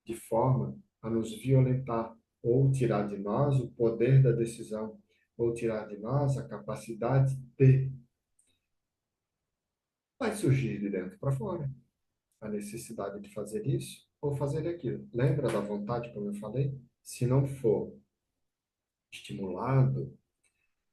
de forma a nos violentar ou tirar de nós o poder da decisão, ou tirar de nós a capacidade de. Vai surgir de dentro para fora a necessidade de fazer isso, ou fazer aquilo. Lembra da vontade, como eu falei? Se não for estimulado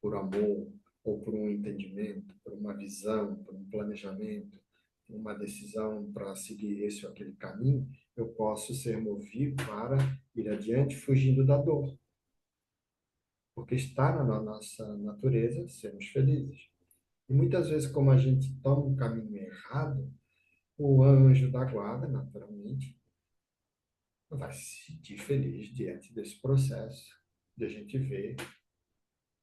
por amor, ou por um entendimento, por uma visão, por um planejamento, por uma decisão para seguir esse ou aquele caminho, eu posso ser movido para ir adiante fugindo da dor. Porque está na nossa natureza sermos felizes. E muitas vezes, como a gente toma um caminho errado, o anjo da guarda, naturalmente, vai se sentir feliz diante desse processo de a gente ver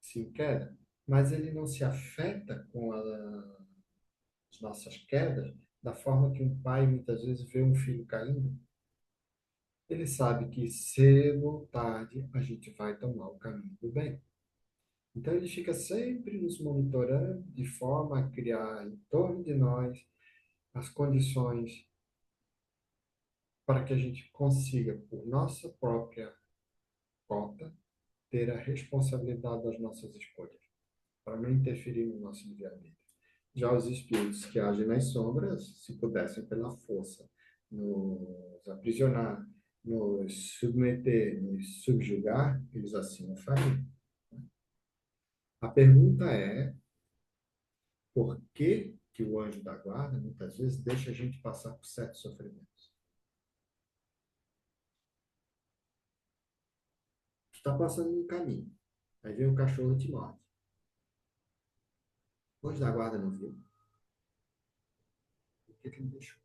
se em queda. Mas ele não se afeta com as nossas quedas da forma que um pai muitas vezes vê um filho caindo. Ele sabe que cedo ou tarde a gente vai tomar o caminho do bem. Então ele fica sempre nos monitorando de forma a criar em torno de nós as condições para que a gente consiga, por nossa própria conta, ter a responsabilidade das nossas escolhas, para não interferir no nosso livre-arbítrio. Já os espíritos que agem nas sombras, se pudessem pela força nos aprisionar, nos submeter, nos subjugar, eles assim o fariam. A pergunta é por que que o anjo da guarda muitas vezes deixa a gente passar por certos sofrimentos? Tu está passando no caminho, aí vem um cachorro e te morde. O anjo da guarda não viu? Por que que não deixou?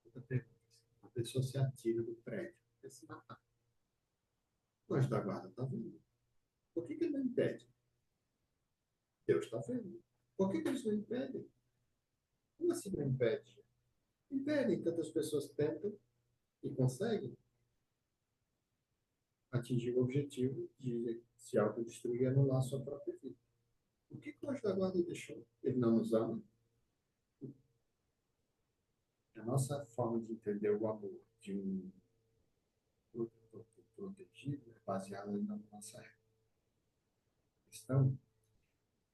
Outra pergunta. A pessoa se atira do prédio, quer se matar. O anjo da guarda está vendo. Por que que ele não impede? Deus está vendo. Por que que eles não impedem? Como assim não impede? Impedem, tantas pessoas tentam e conseguem atingir o objetivo de se autodestruir e anular a sua própria vida. Por que que o anjo da guarda deixou? Ele não nos ama? A nossa forma de entender o amor de um protegido é baseada na nossa questão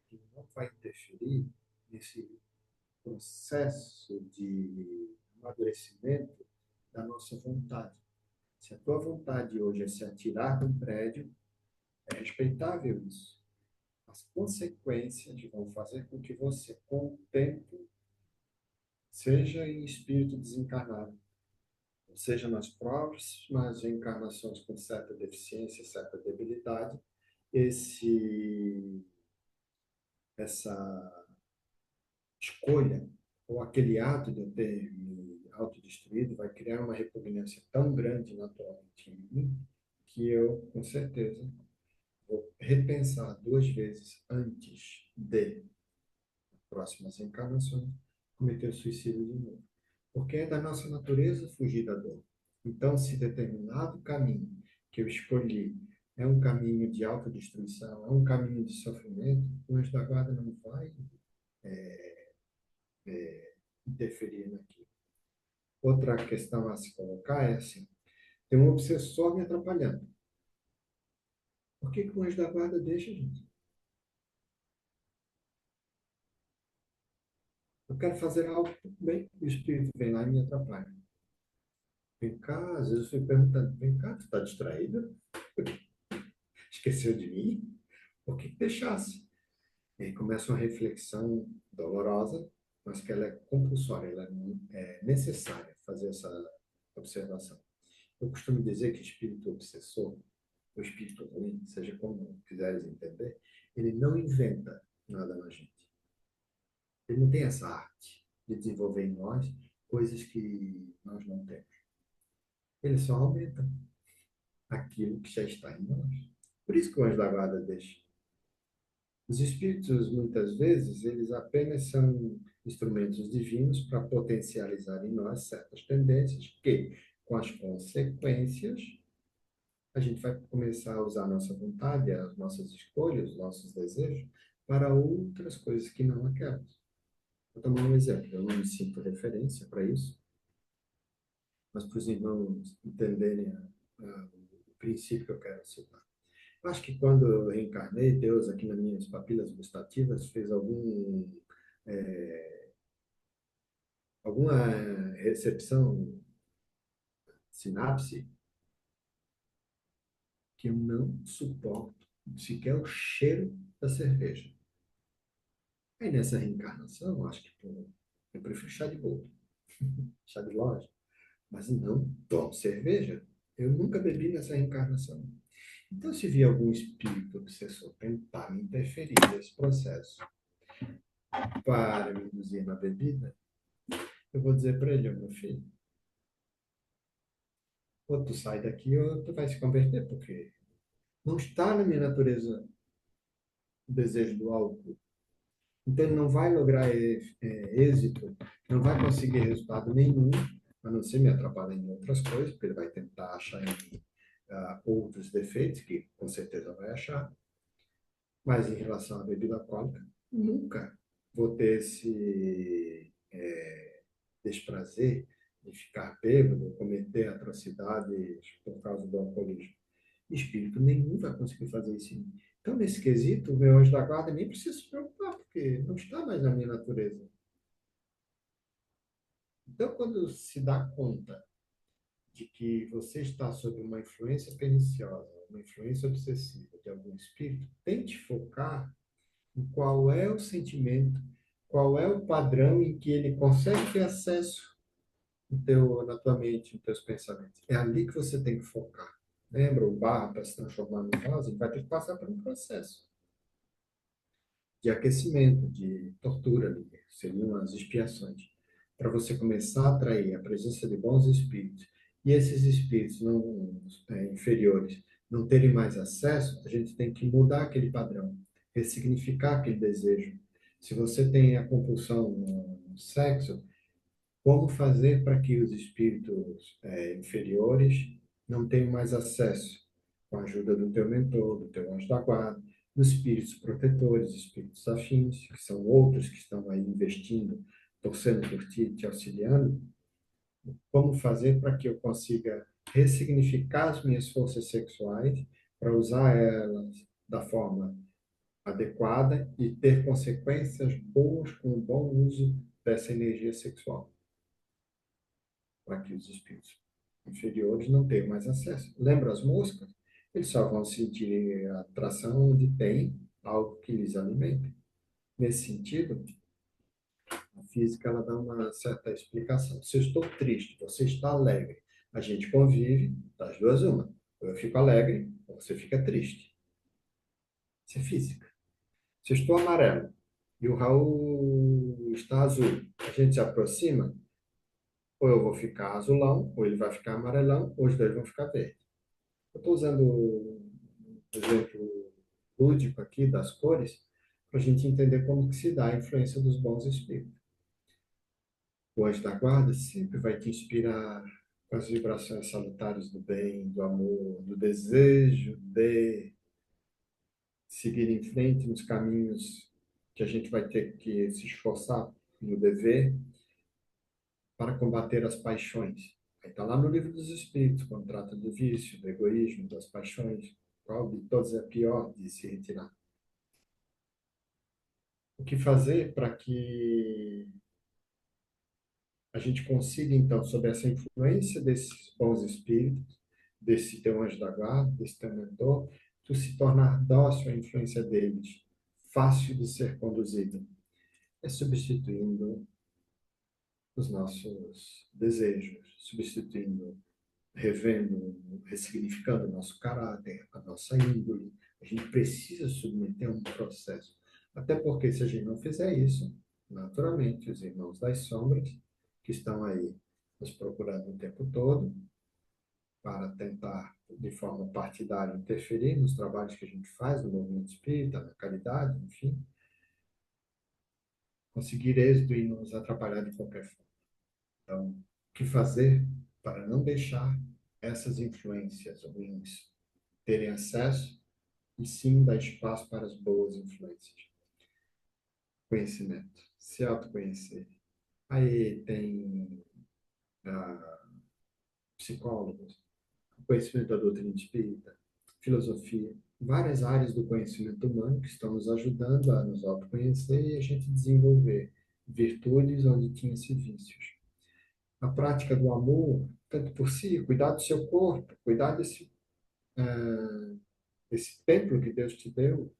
que não vai interferir nesse processo de amadurecimento da nossa vontade. Se a tua vontade hoje é se atirar de um prédio, é respeitável isso. As consequências vão fazer com que você, com o tempo, seja em espírito desencarnado, ou seja, nas próximas encarnações com certa deficiência, certa debilidade, esse, essa escolha ou aquele ato de eu ter me autodestruído vai criar uma repugnância tão grande naturalmente em mim que eu, com certeza, vou repensar duas vezes antes de próximas encarnações cometer o suicídio de novo. Porque é da nossa natureza fugir da dor. Então, se determinado caminho que eu escolhi é um caminho de autodestruição, é um caminho de sofrimento, o anjo da guarda não vai interferir naquilo. Outra questão a se colocar é assim: tem um obsessor me atrapalhando. Por que que o anjo da guarda deixa, gente? Eu quero fazer algo bem, o espírito vem lá e me atrapalha. Vem cá, às vezes eu fico perguntando: vem cá, tu está distraída? Esqueceu de mim? Por que que deixasse? E aí começa uma reflexão dolorosa, mas que ela é compulsória, ela é necessária fazer essa observação. Eu costumo dizer que espírito obsessor, ou espírito ruim, seja como quiseres entender, ele não inventa nada na gente. Ele não tem essa arte de desenvolver em nós coisas que nós não temos. Ele só aumenta aquilo que já está em nós. Por isso que o anjo da guarda deixa. Os espíritos, muitas vezes, eles apenas são instrumentos divinos para potencializar em nós certas tendências que, com as consequências, a gente vai começar a usar a nossa vontade, as nossas escolhas, os nossos desejos para outras coisas que não aquelas. Vou tomar um exemplo, eu não me sinto referência para isso, mas para os irmãos entenderem o princípio que eu quero citar. Eu acho que quando eu reencarnei, Deus, aqui nas minhas papilas gustativas, fez é, alguma recepção sinapse, que eu não suporto sequer o cheiro da cerveja. Aí nessa reencarnação, eu acho que pô, eu prefiro chá de boldo, chá de loja, mas não tomo cerveja. Eu nunca bebi nessa reencarnação. Então, se vier algum espírito obsessor tentar me interferir nesse processo para me induzir na bebida, eu vou dizer para ele, meu filho, ou tu sai daqui ou tu vai se converter, porque não está na minha natureza o desejo do álcool. Então, ele não vai lograr êxito, não vai conseguir resultado nenhum, a não ser me atrapalhar em outras coisas, porque ele vai tentar achar em mim outros defeitos, que com certeza vai achar. Mas em relação à bebida alcoólica, nunca vou ter esse desprazer de ficar bêbado, cometer atrocidades por causa do alcoolismo. Espírito nenhum vai conseguir fazer isso em mim. Então, nesse quesito, o meu anjo da guarda nem precisa se preocupar, porque não está mais na minha natureza. Então, quando se dá conta de que você está sob uma influência perniciosa, uma influência obsessiva de algum espírito, tente focar em qual é o sentimento, qual é o padrão em que ele consegue ter acesso na tua mente, nos teus pensamentos. É ali que você tem que focar. Lembra, o barro para se transformar em rosa, ele vai ter que passar por um processo de aquecimento, de tortura ali, seriam as expiações, para você começar a atrair a presença de bons espíritos. E esses espíritos não inferiores não terem mais acesso, a gente tem que mudar aquele padrão, ressignificar aquele desejo. Se você tem a compulsão no sexo, como fazer para que os espíritos inferiores não tenham mais acesso? Com a ajuda do teu mentor, do teu anjo da guarda, dos espíritos protetores, espíritos afins, que são outros que estão aí investindo, torcendo por ti, te auxiliando. Como fazer para que eu consiga ressignificar as minhas forças sexuais para usar elas da forma adequada e ter consequências boas com o bom uso dessa energia sexual? Para que os espíritos inferiores não tenham mais acesso. Lembra as moscas? Eles só vão sentir atração onde tem algo que lhes alimente. Nesse sentido, a física ela dá uma certa explicação. Se eu estou triste, você está alegre, a gente convive, das duas uma. Ou eu fico alegre, ou você fica triste. Isso é física. Se eu estou amarelo e o Raul está azul, a gente se aproxima, ou eu vou ficar azulão, ou ele vai ficar amarelão, ou os dois vão ficar verdes. Eu estou usando o exemplo lúdico aqui das cores para a gente entender como que se dá a influência dos bons espíritos. O anjo da guarda sempre vai te inspirar com as vibrações salutares do bem, do amor, do desejo de seguir em frente nos caminhos que a gente vai ter que se esforçar no dever para combater as paixões. Aí está lá no livro dos Espíritos, quando trata do vício, do egoísmo, das paixões, qual de todos é pior de se retirar. O que fazer para que a gente consiga, então, sob essa influência desses bons espíritos, desse teu anjo da guarda, desse teu mentor, tu se tornar dócil à influência deles, fácil de ser conduzido? É substituindo os nossos desejos, substituindo, revendo, ressignificando o nosso caráter, a nossa índole. A gente precisa submeter a um processo. Até porque, se a gente não fizer isso, naturalmente, os irmãos das sombras, que estão aí nos procurando o tempo todo, para tentar, de forma partidária, interferir nos trabalhos que a gente faz no movimento espírita, na caridade, enfim, conseguir êxito e nos atrapalhar de qualquer forma. Então, o que fazer para não deixar essas influências ruins terem acesso e sim dar espaço para as boas influências? Conhecimento, se autoconhecer. Aí tem psicólogos, conhecimento da doutrina espírita, filosofia, várias áreas do conhecimento humano que estão nos ajudando a nos autoconhecer e a gente desenvolver virtudes onde tinha-se vícios. A prática do amor tanto por si, cuidar do seu corpo, cuidar desse templo que Deus te deu,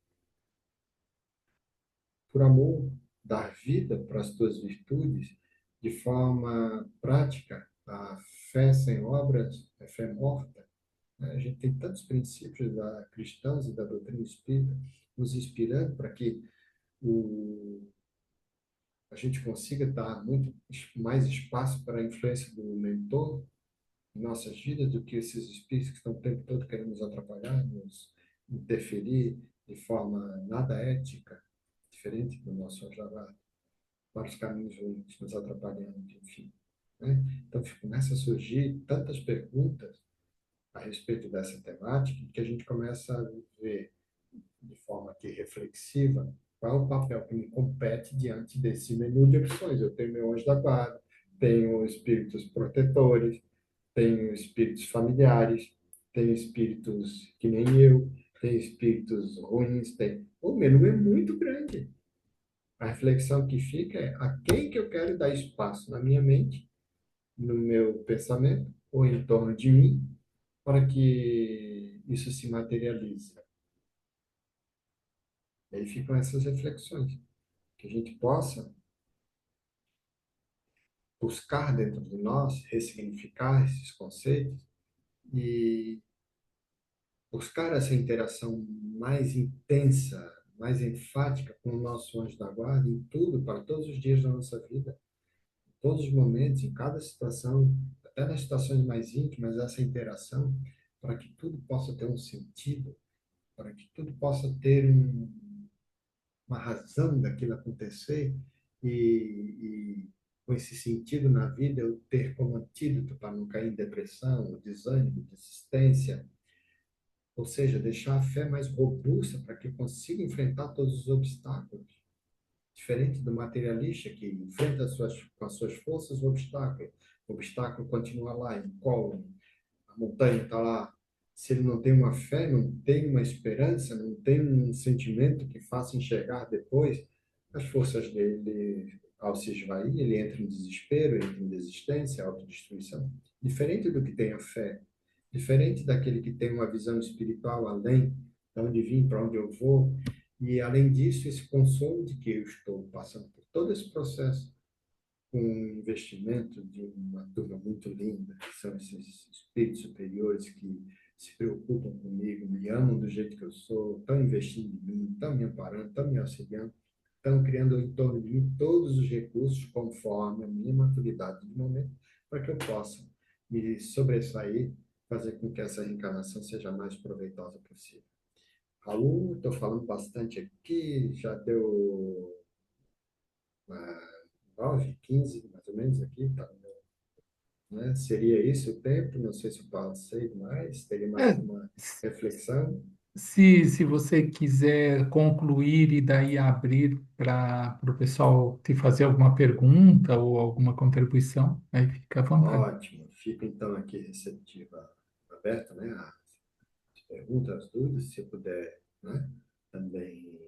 por amor, dar vida para as tuas virtudes de forma prática. A fé sem obras é fé morta. Né? A gente tem tantos princípios da cristãos e da doutrina espírita nos inspirando para que o, a gente consiga dar muito mais espaço para a influência do mentor em nossas vidas do que esses espíritos que estão o tempo todo querendo nos atrapalhar, nos interferir de forma nada ética, diferente do nosso Oxalá, para os caminhos ruins, nos atrapalhando, enfim. Né? Então, começa a surgir tantas perguntas a respeito dessa temática que a gente começa a ver de forma aqui reflexiva qual é o papel que me compete diante desse menu de opções. Eu tenho meu anjo da guarda, tenho espíritos protetores, tenho espíritos familiares, tenho espíritos que nem eu, tenho espíritos ruins, tem. O menu é muito grande. A reflexão que fica é a quem que eu quero dar espaço na minha mente, no meu pensamento, ou em torno de mim, para que isso se materialize. E aí ficam essas reflexões, que a gente possa buscar dentro de nós, ressignificar esses conceitos e buscar essa interação mais intensa, mais enfática com o nosso anjo da guarda em tudo, para todos os dias da nossa vida, em todos os momentos, em cada situação, até nas situações mais íntimas, essa interação, para que tudo possa ter um sentido, para que tudo possa ter uma razão daquilo acontecer e com esse sentido na vida eu ter como antídoto para não cair em depressão, desânimo, desistência, ou seja, deixar a fé mais robusta para que eu consiga enfrentar todos os obstáculos. Diferente do materialista que enfrenta com as suas forças o obstáculo continua lá, incólume, a montanha está lá. Se ele não tem uma fé, não tem uma esperança, não tem um sentimento que faça enxergar depois, as forças dele, ao se esvair, ele entra em desespero, entra em desistência, autodestruição. Diferente do que tem a fé, diferente daquele que tem uma visão espiritual além de onde vim, para onde eu vou, e além disso, esse consolo de que eu estou passando por todo esse processo com um investimento de uma turma muito linda, que são esses espíritos superiores que se preocupam comigo, me amam do jeito que eu sou, estão investindo em mim, estão me amparando, estão me auxiliando, estão criando em torno de mim todos os recursos conforme a minha maturidade de momento, para que eu possa me sobressair, fazer com que essa reencarnação seja a mais proveitosa possível. Raul, estou falando bastante aqui, já deu 9, 15, mais ou menos aqui, tá? Né? Seria isso o tempo? Não sei se o Paulo sei mais, teria mais É, alguma reflexão? se você quiser concluir e daí abrir para o pessoal te fazer alguma pergunta ou alguma contribuição, aí fica à vontade. Ótimo, fico então aqui receptiva, aberta, né? As perguntas, as dúvidas, se eu puder, né? Também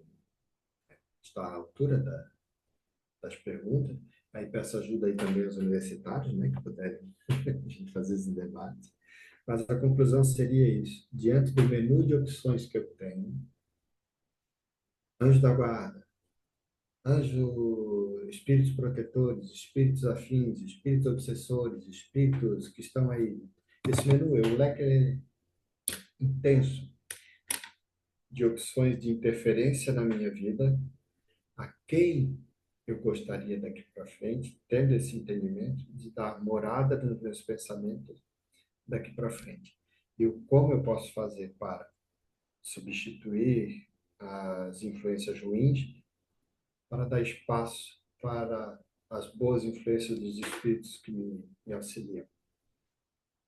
estar à altura das perguntas. Aí peço ajuda aí também aos universitários, né? Que puderem a gente fazer esse debate. Mas a conclusão seria isso. Diante do menu de opções que eu tenho, anjo da guarda, espíritos protetores, espíritos afins, espíritos obsessores, espíritos que estão aí. Esse menu é um leque intenso de opções de interferência na minha vida, a quem eu gostaria daqui para frente, tendo esse entendimento, de dar morada nos meus pensamentos daqui para frente. E como eu posso fazer para substituir as influências ruins, para dar espaço para as boas influências dos espíritos que me auxiliam.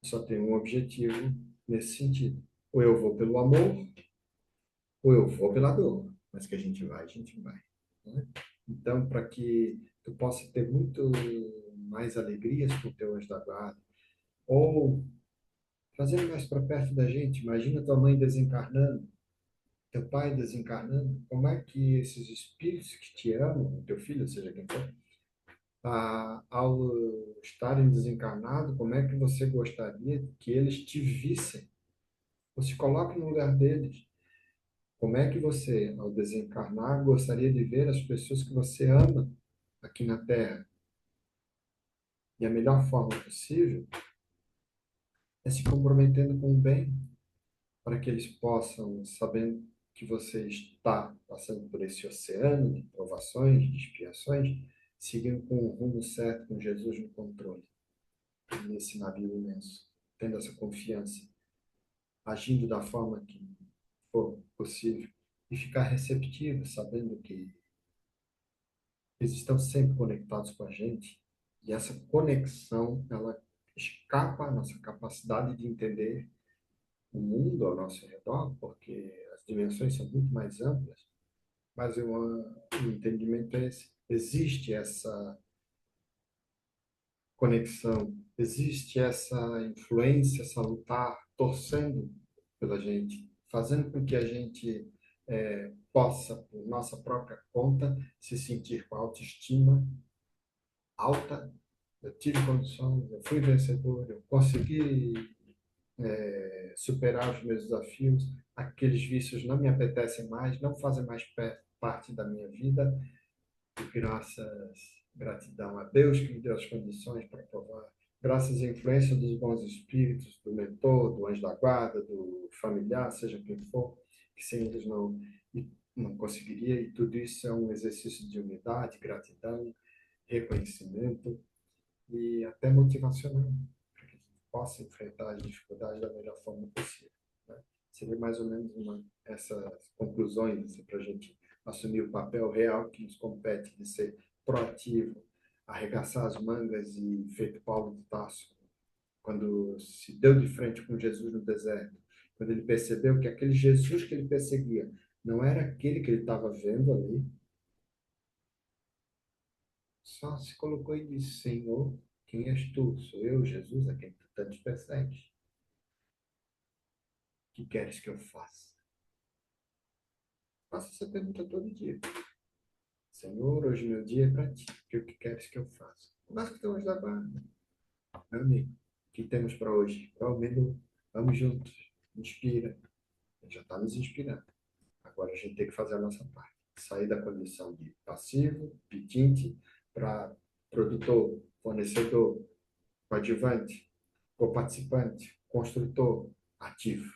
Só tem um objetivo nesse sentido. Ou eu vou pelo amor, ou eu vou pela dor. Mas que a gente vai. Né? Então, para que tu possa ter muito mais alegrias com o teu anjo da guarda, ou trazendo mais para perto da gente, imagina tua mãe desencarnando, teu pai desencarnando, como é que esses espíritos que te amam, teu filho, seja quem for, ao estarem desencarnados, como é que você gostaria que eles te vissem? Ou se coloque no lugar deles. Como é que você, ao desencarnar, gostaria de ver as pessoas que você ama aqui na Terra? E a melhor forma possível é se comprometendo com o bem, para que eles possam, sabendo que você está passando por esse oceano de provações, de expiações, seguindo com o rumo certo, com Jesus no controle, nesse navio imenso, tendo essa confiança, agindo da forma que for possível e ficar receptivo, sabendo que eles estão sempre conectados com a gente e essa conexão, ela escapa a nossa capacidade de entender o mundo ao nosso redor, porque as dimensões são muito mais amplas, mas o entendimento é esse. Existe essa conexão, existe essa influência salutar, torcendo pela gente, fazendo com que a gente possa, por nossa própria conta, se sentir com autoestima alta. Eu tive condições, eu fui vencedor, eu consegui superar os meus desafios, aqueles vícios não me apetecem mais, não fazem mais parte da minha vida, e gratidão a Deus que me deu as condições para provar, graças à influência dos bons espíritos, do mentor, do anjo da guarda, do familiar, seja quem for, que sem eles não conseguiria, e tudo isso é um exercício de humildade, gratidão, reconhecimento, e até motivacional, para que a gente possa enfrentar as dificuldades da melhor forma possível. Né? Seria mais ou menos essas conclusões assim, para a gente assumir o papel real que nos compete de ser proativo, arregaçar as mangas e, feito Paulo de Tarso, quando se deu de frente com Jesus no deserto, quando ele percebeu que aquele Jesus que ele perseguia não era aquele que ele estava vendo ali, só se colocou e disse: Senhor, quem és tu? Sou eu, Jesus, a quem tu tanto persegues. O que queres que eu faça? Faça essa pergunta todo dia. Senhor, hoje meu dia é para ti. O que queres que eu faça? Mas que estamos da guarda. Meu amigo, o que temos para hoje? Para o menu. Vamos juntos. Inspira. Ele já está nos inspirando. Agora a gente tem que fazer a nossa parte. Sair da condição de passivo, pedinte, para produtor, fornecedor, coadjuvante, co-participante, construtor, ativo.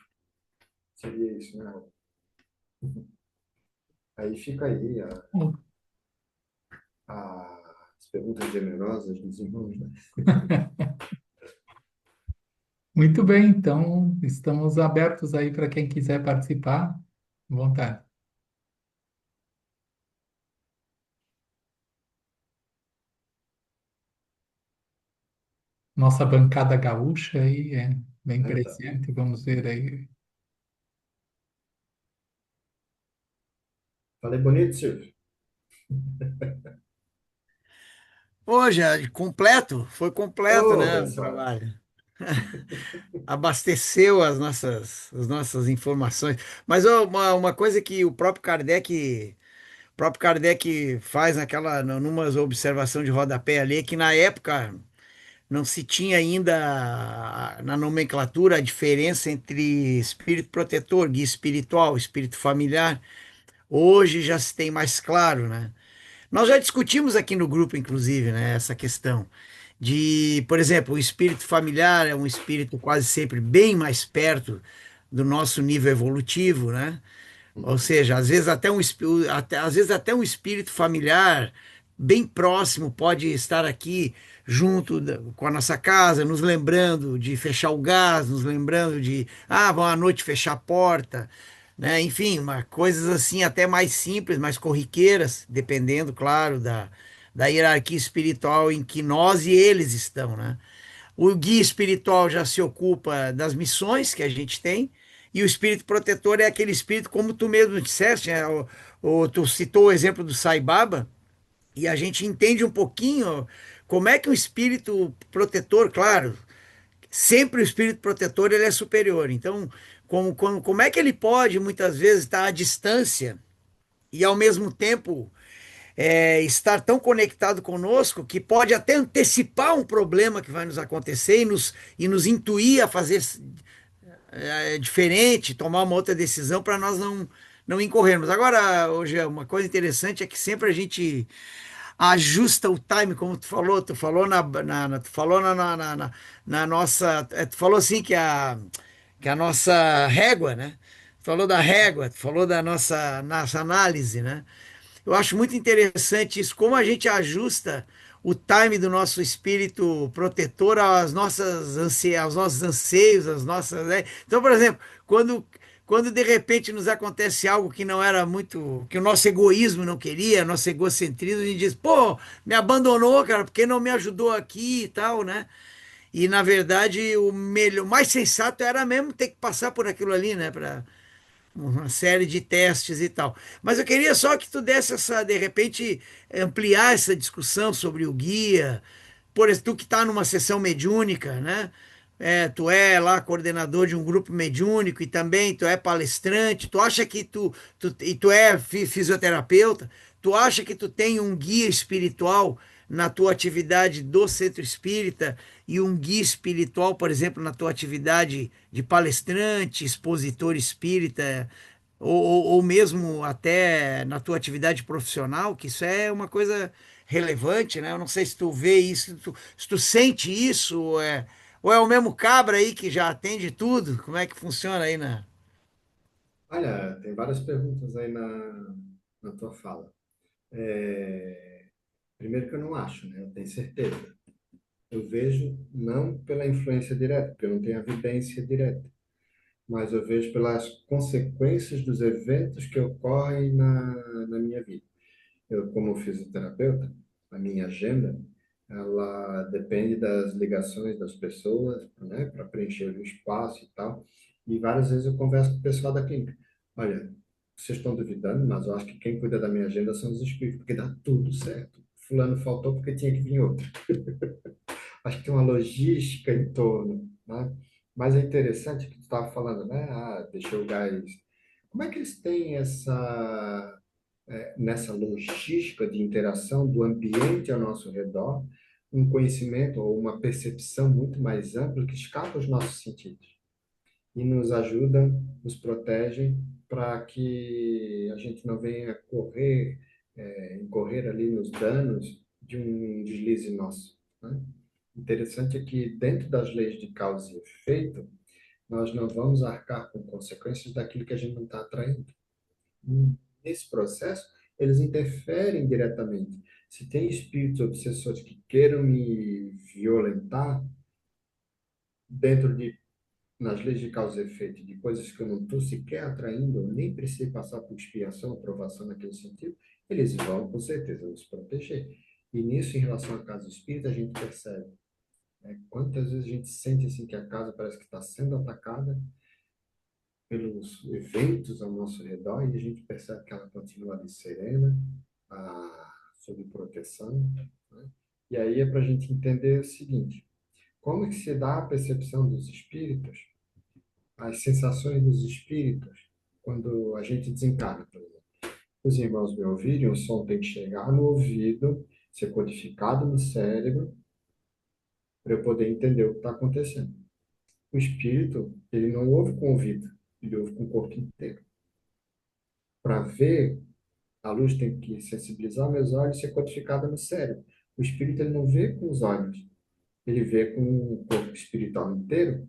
Seria isso, né? Aí fica aí as perguntas generosas dos irmãos, né? Muito bem, então estamos abertos aí para quem quiser participar. À vontade. Nossa bancada gaúcha aí é bem Então, presente, vamos ver aí. falei bonito, Silvio? Pô, já completo, foi completo, Ô, né, o abençoado. trabalho. Abasteceu as nossas informações. Mas ó, uma coisa que o próprio Kardec faz numa observação de rodapé ali, é que na época não se tinha ainda na nomenclatura a diferença entre espírito protetor, guia espiritual, espírito familiar. Hoje já se tem mais claro, né? Nós já discutimos aqui no grupo, inclusive, né, essa questão de, por exemplo, o espírito familiar é um espírito quase sempre bem mais perto do nosso nível evolutivo, né? Ou Uhum. seja, às vezes até um espírito familiar bem próximo pode estar aqui junto com a nossa casa, nos lembrando de fechar o gás, nos lembrando de, vão à noite fechar a porta, né? Enfim, coisas assim até mais simples, mais corriqueiras, dependendo, claro, da hierarquia espiritual em que nós e eles estão, né? O guia espiritual já se ocupa das missões que a gente tem, e o espírito protetor é aquele espírito, como tu mesmo disseste, né? Tu citou o exemplo do Sai Baba, e a gente entende um pouquinho como é que o espírito protetor, claro, sempre o espírito protetor ele é superior. Então, como é que ele pode muitas vezes estar à distância e ao mesmo tempo estar tão conectado conosco que pode até antecipar um problema que vai nos acontecer e nos intuir a fazer diferente, tomar uma outra decisão para nós não incorrermos. Agora, hoje, uma coisa interessante é que sempre a gente ajusta o time, como tu falou tu falou na nossa, tu falou assim que a nossa régua, né? Tu falou da régua, tu falou da nossa análise, né? Eu acho muito interessante isso, como a gente ajusta o time do nosso espírito protetor aos nossos anseios, às nossas, né? Então, por exemplo, quando de repente nos acontece algo que não era muito, que o nosso egoísmo não queria, nosso egocentrismo, a gente diz, pô, me abandonou, cara, porque não me ajudou aqui e tal, né? E na verdade o melhor, o mais sensato era mesmo ter que passar por aquilo ali, né, para uma série de testes e tal. Mas eu queria só que tu desse de repente, ampliar essa discussão sobre o guia. Por exemplo, tu que está numa sessão mediúnica, né? Tu é lá coordenador de um grupo mediúnico e também tu é palestrante. Tu acha que tu é fisioterapeuta? Tu acha que tu tem um guia espiritual na tua atividade do centro espírita e um guia espiritual, por exemplo, na tua atividade de palestrante, expositor espírita, ou mesmo até na tua atividade profissional, que isso é uma coisa relevante, né? Eu não sei se tu vê isso, se tu sente isso, ou é o mesmo cabra aí que já atende tudo? Como é que funciona aí, né? Olha, tem várias perguntas aí na tua fala. Primeiro que eu não acho, né? Eu tenho certeza. Eu vejo não pela influência direta, porque eu não tenho evidência direta, mas eu vejo pelas consequências dos eventos que ocorrem na minha vida. Eu, como fisioterapeuta, a minha agenda, ela depende das ligações das pessoas, né, para preencher o espaço e tal. E várias vezes eu converso com o pessoal da clínica. Olha, vocês estão duvidando, mas eu acho que quem cuida da minha agenda são os espíritos, porque dá tudo certo. Fulano faltou porque tinha que vir outro. Acho que tem uma logística em torno, né? Mas é interessante que tu estava falando, né? Ah, deixou o gás. Como é que eles têm nessa logística de interação do ambiente ao nosso redor, um conhecimento ou uma percepção muito mais ampla que escapa os nossos sentidos e nos ajudam, nos protegem para que a gente não venha incorrer ali nos danos de um deslize nosso, né? Interessante é que dentro das leis de causa e efeito, nós não vamos arcar com consequências daquilo que a gente não está atraindo. Nesse processo, eles interferem diretamente. Se tem espíritos obsessores que queiram me violentar dentro de nas leis de causa e efeito de coisas que eu não estou sequer atraindo, eu nem precisei passar por expiação, aprovação naquele sentido, eles vão com certeza nos proteger. E nisso, em relação à casa espírita, a gente percebe, né, quantas vezes a gente sente assim que a casa parece que está sendo atacada pelos eventos ao nosso redor e a gente percebe que ela continua ali serena, sob proteção, né? E aí é para a gente entender o seguinte: como que se dá a percepção dos espíritos, as sensações dos espíritos, quando a gente desencarna, por exemplo? Os irmãos me ouvirem, o som tem que chegar no ouvido, ser codificado no cérebro, para eu poder entender o que está acontecendo. O espírito, ele não ouve com o ouvido, ele ouve com o corpo inteiro. Para ver, a luz tem que sensibilizar meus olhos e ser codificada no cérebro. O espírito, ele não vê com os olhos, ele vê com o corpo espiritual inteiro.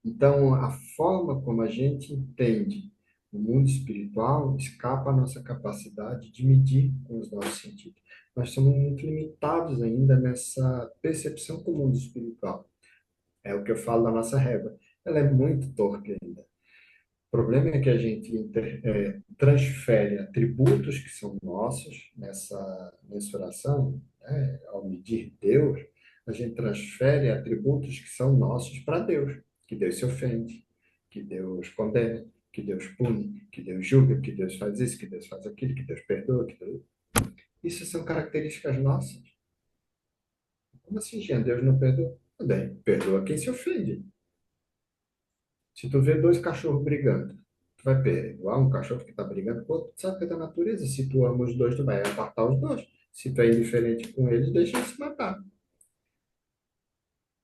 Então, a forma como a gente entende o mundo espiritual escapa à nossa capacidade de medir com os nossos sentidos. Nós somos muito limitados ainda nessa percepção do mundo espiritual. É o que eu falo da nossa régua. Ela é muito torpe ainda. O problema é que a gente transfere atributos que são nossos nessa mensuração, né? Ao medir Deus, a gente transfere atributos que são nossos para Deus, que Deus se ofende, que Deus condena, que Deus pune, que Deus julga, que Deus faz isso, que Deus faz aquilo, que Deus perdoa, que Deus... Isso são características nossas. Como assim, Jean? Deus não perdoa? Bem, perdoa quem se ofende. Se tu vê dois cachorros brigando, tu vai perdoar um cachorro que está brigando com outro? Sabe que é da natureza. Se tu ama os dois, tu vai apartar os dois. Se tu é indiferente com eles, deixa eles se matar.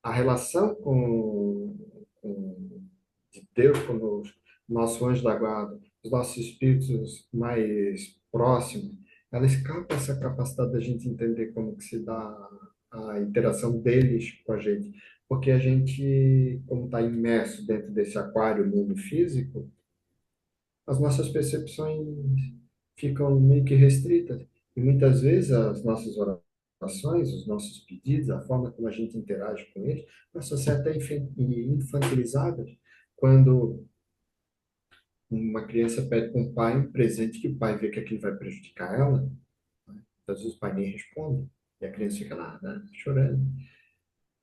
A relação de Deus conosco, nosso anjo da guarda, os nossos espíritos mais próximos, ela escapa essa capacidade da gente entender como que se dá a interação deles com a gente. Porque a gente, como está imerso dentro desse aquário mundo físico, as nossas percepções ficam meio que restritas. E muitas vezes as nossas orações, os nossos pedidos, a forma como a gente interage com eles, passam a ser até infantilizadas. Quando uma criança pede para um pai um presente que o pai vê que aquilo vai prejudicar ela, né? Às vezes o pai nem responde, e a criança fica lá, né, chorando.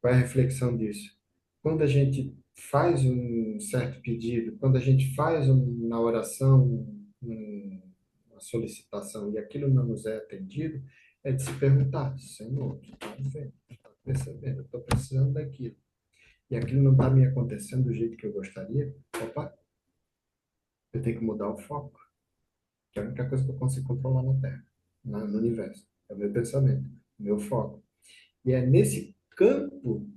Qual é a reflexão disso? Quando a gente faz um certo pedido, quando a gente faz na oração uma solicitação e aquilo não nos é atendido, é de se perguntar, Senhor, tu está vendo, tu está percebendo, eu estou precisando daquilo, e aquilo não está me acontecendo do jeito que eu gostaria, opa, eu tenho que mudar o foco, que é a única coisa que eu consigo controlar na Terra, no universo, é o meu pensamento, o meu foco. E é nesse campo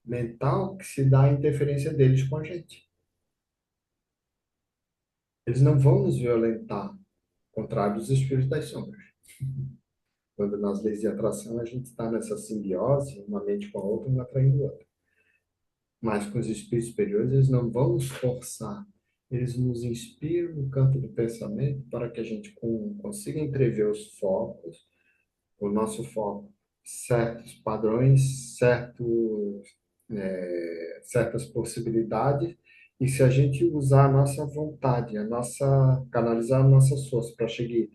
mental que se dá a interferência deles com a gente. Eles não vão nos violentar, contrário dos espíritos das sombras. Quando nas leis de atração a gente está nessa simbiose, uma mente com a outra, uma atraindo a outra. Mas com os espíritos superiores, eles não vão nos forçar. Eles nos inspiram no campo do pensamento para que a gente consiga entrever os focos, o nosso foco, certos padrões, certas possibilidades, e se a gente usar a nossa vontade, canalizar a nossa força para seguir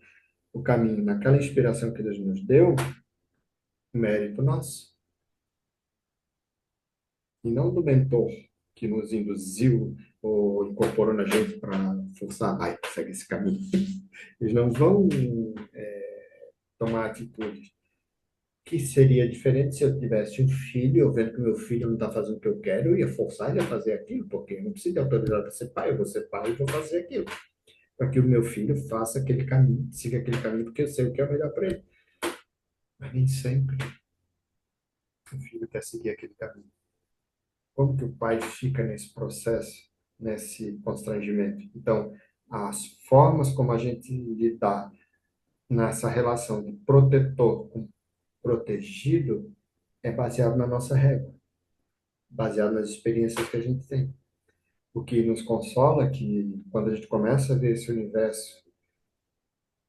o caminho naquela inspiração que Deus nos deu, mérito nosso, e não do mentor que nos induziu ou incorporou na gente para forçar, vai, segue esse caminho. Eles não vão tomar atitudes que seria diferente se eu tivesse um filho, eu vendo que meu filho não está fazendo o que eu quero, eu ia forçar ele a fazer aquilo, porque eu não preciso de autoridade para ser pai, eu vou ser pai e vou fazer aquilo. Para que o meu filho faça aquele caminho, siga aquele caminho, porque eu sei o que é melhor para ele. Mas nem sempre o filho quer seguir aquele caminho. Como que o pai fica nesse processo, nesse constrangimento? Então, as formas como a gente lidar nessa relação de protetor com protegido é baseado na nossa régua, baseado nas experiências que a gente tem. O que nos consola é que quando a gente começa a ver esse universo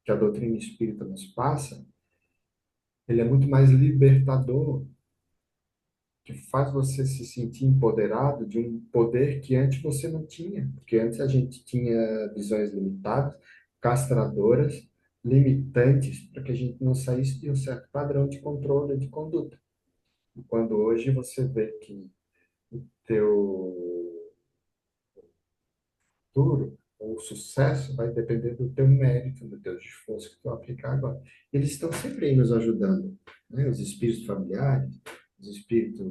que a doutrina espírita nos passa, ele é muito mais libertador, que faz você se sentir empoderado de um poder que antes você não tinha, porque antes a gente tinha visões limitadas, castradoras, limitantes, para que a gente não saísse de um certo padrão de controle de conduta. E quando hoje você vê que o teu futuro ou sucesso vai depender do teu mérito, do teu esforço que tu aplicar agora. Eles estão sempre aí nos ajudando, né? Os espíritos familiares, os espíritos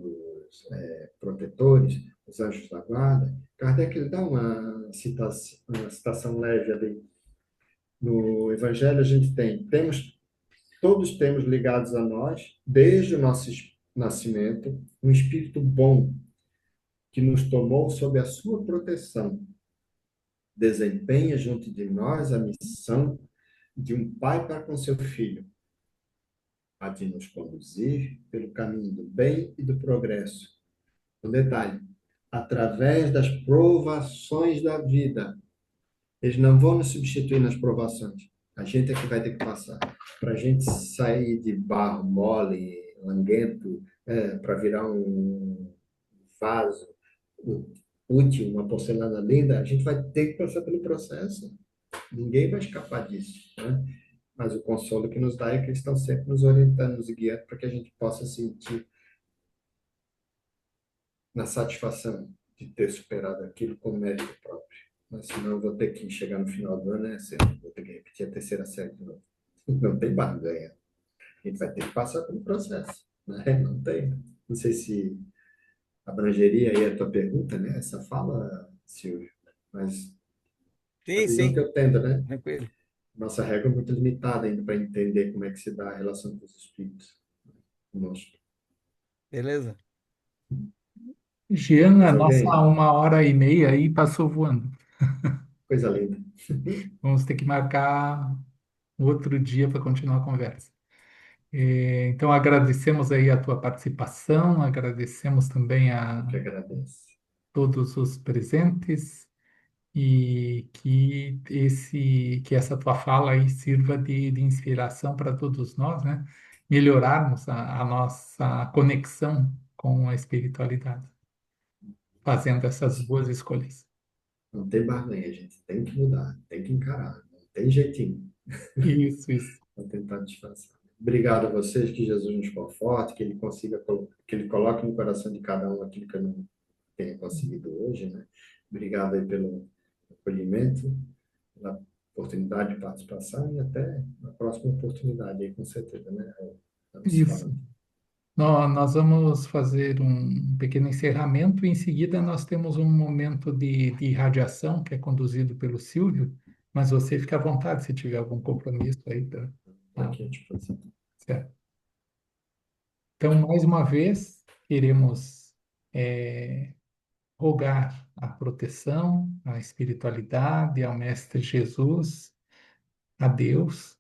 protetores, os anjos da guarda. Kardec ele dá uma citação leve ali. No Evangelho a gente todos temos ligados a nós, desde o nosso nascimento, um espírito bom que nos tomou sob a sua proteção, desempenha junto de nós a missão de um pai para com seu filho, a de nos conduzir pelo caminho do bem e do progresso. Um detalhe, através das provações da vida. Eles não vão nos substituir nas provações. A gente é que vai ter que passar. Para a gente sair de barro mole, languento, para virar um vaso útil, uma porcelana linda, a gente vai ter que passar pelo processo. Ninguém vai escapar disso, né? Mas o consolo que nos dá é que eles estão sempre nos orientando, nos guiando para que a gente possa sentir na satisfação de ter superado aquilo com mérito próprio. Mas senão eu vou ter que chegar no final do ano, né? Vou ter que repetir a terceira série de novo. Não tem barganha. A gente vai ter que passar pelo processo, né? Não tem. Não sei se abrangeria aí a tua pergunta, né? Essa fala, Silvio. Mas a Sim, visão que sim, eu tendo, né? tranquilo. Nossa régua é muito limitada ainda para entender como é que se dá a relação com os espíritos conosco. Beleza? Jean, a Mas nossa alguém, 1 hora e meia aí passou voando. coisa linda. Vamos ter que marcar outro dia para continuar a conversa. Então, agradecemos aí a tua participação, agradecemos também Eu a que agradeço. todos os presentes e que essa tua fala aí sirva de inspiração para todos nós, né? Melhorarmos a nossa conexão com a espiritualidade, fazendo essas Isso. boas escolhas. Não tem barganha, gente. Tem que mudar, tem que encarar. Não tem jeitinho. Isso, isso. Vou tentar disfarçar. Obrigado a vocês, que Jesus nos conforte, que ele consiga, que ele coloque no coração de cada um aquilo que eu não tenha conseguido hoje, né? Obrigado aí pelo acolhimento, pela oportunidade de participação e até a próxima oportunidade aí, com certeza, né? Vamos se Isso. falando. Nós vamos fazer um pequeno encerramento e em seguida nós temos um momento de irradiação que é conduzido pelo Silvio, mas você fica à vontade se tiver algum compromisso aí. Estou Ah, aqui à disposição. certo. Então, mais uma vez, queremos eh, rogar a proteção, a espiritualidade, ao Mestre Jesus, a Deus.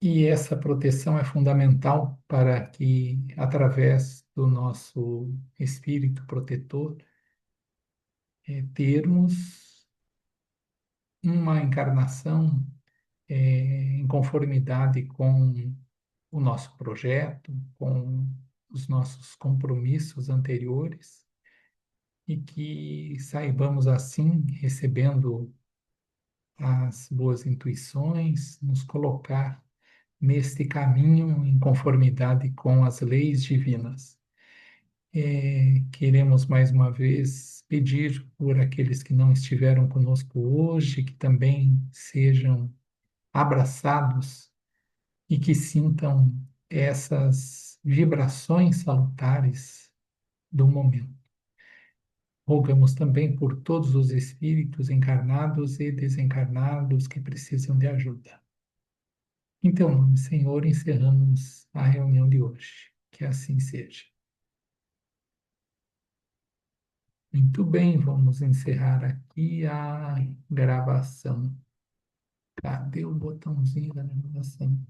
E essa proteção é fundamental para que, através do nosso espírito protetor, termos uma encarnação em conformidade com o nosso projeto, com os nossos compromissos anteriores, e que saibamos assim, recebendo as boas intuições, nos colocar neste caminho em conformidade com as leis divinas. Queremos mais uma vez pedir por aqueles que não estiveram conosco hoje, que também sejam abraçados e que sintam essas vibrações salutares do momento. Rogamos também por todos os espíritos encarnados e desencarnados que precisam de ajuda. Em teu nome, Senhor, encerramos a reunião de hoje. Que assim seja. Muito bem, vamos encerrar aqui a gravação. Cadê o botãozinho da gravação?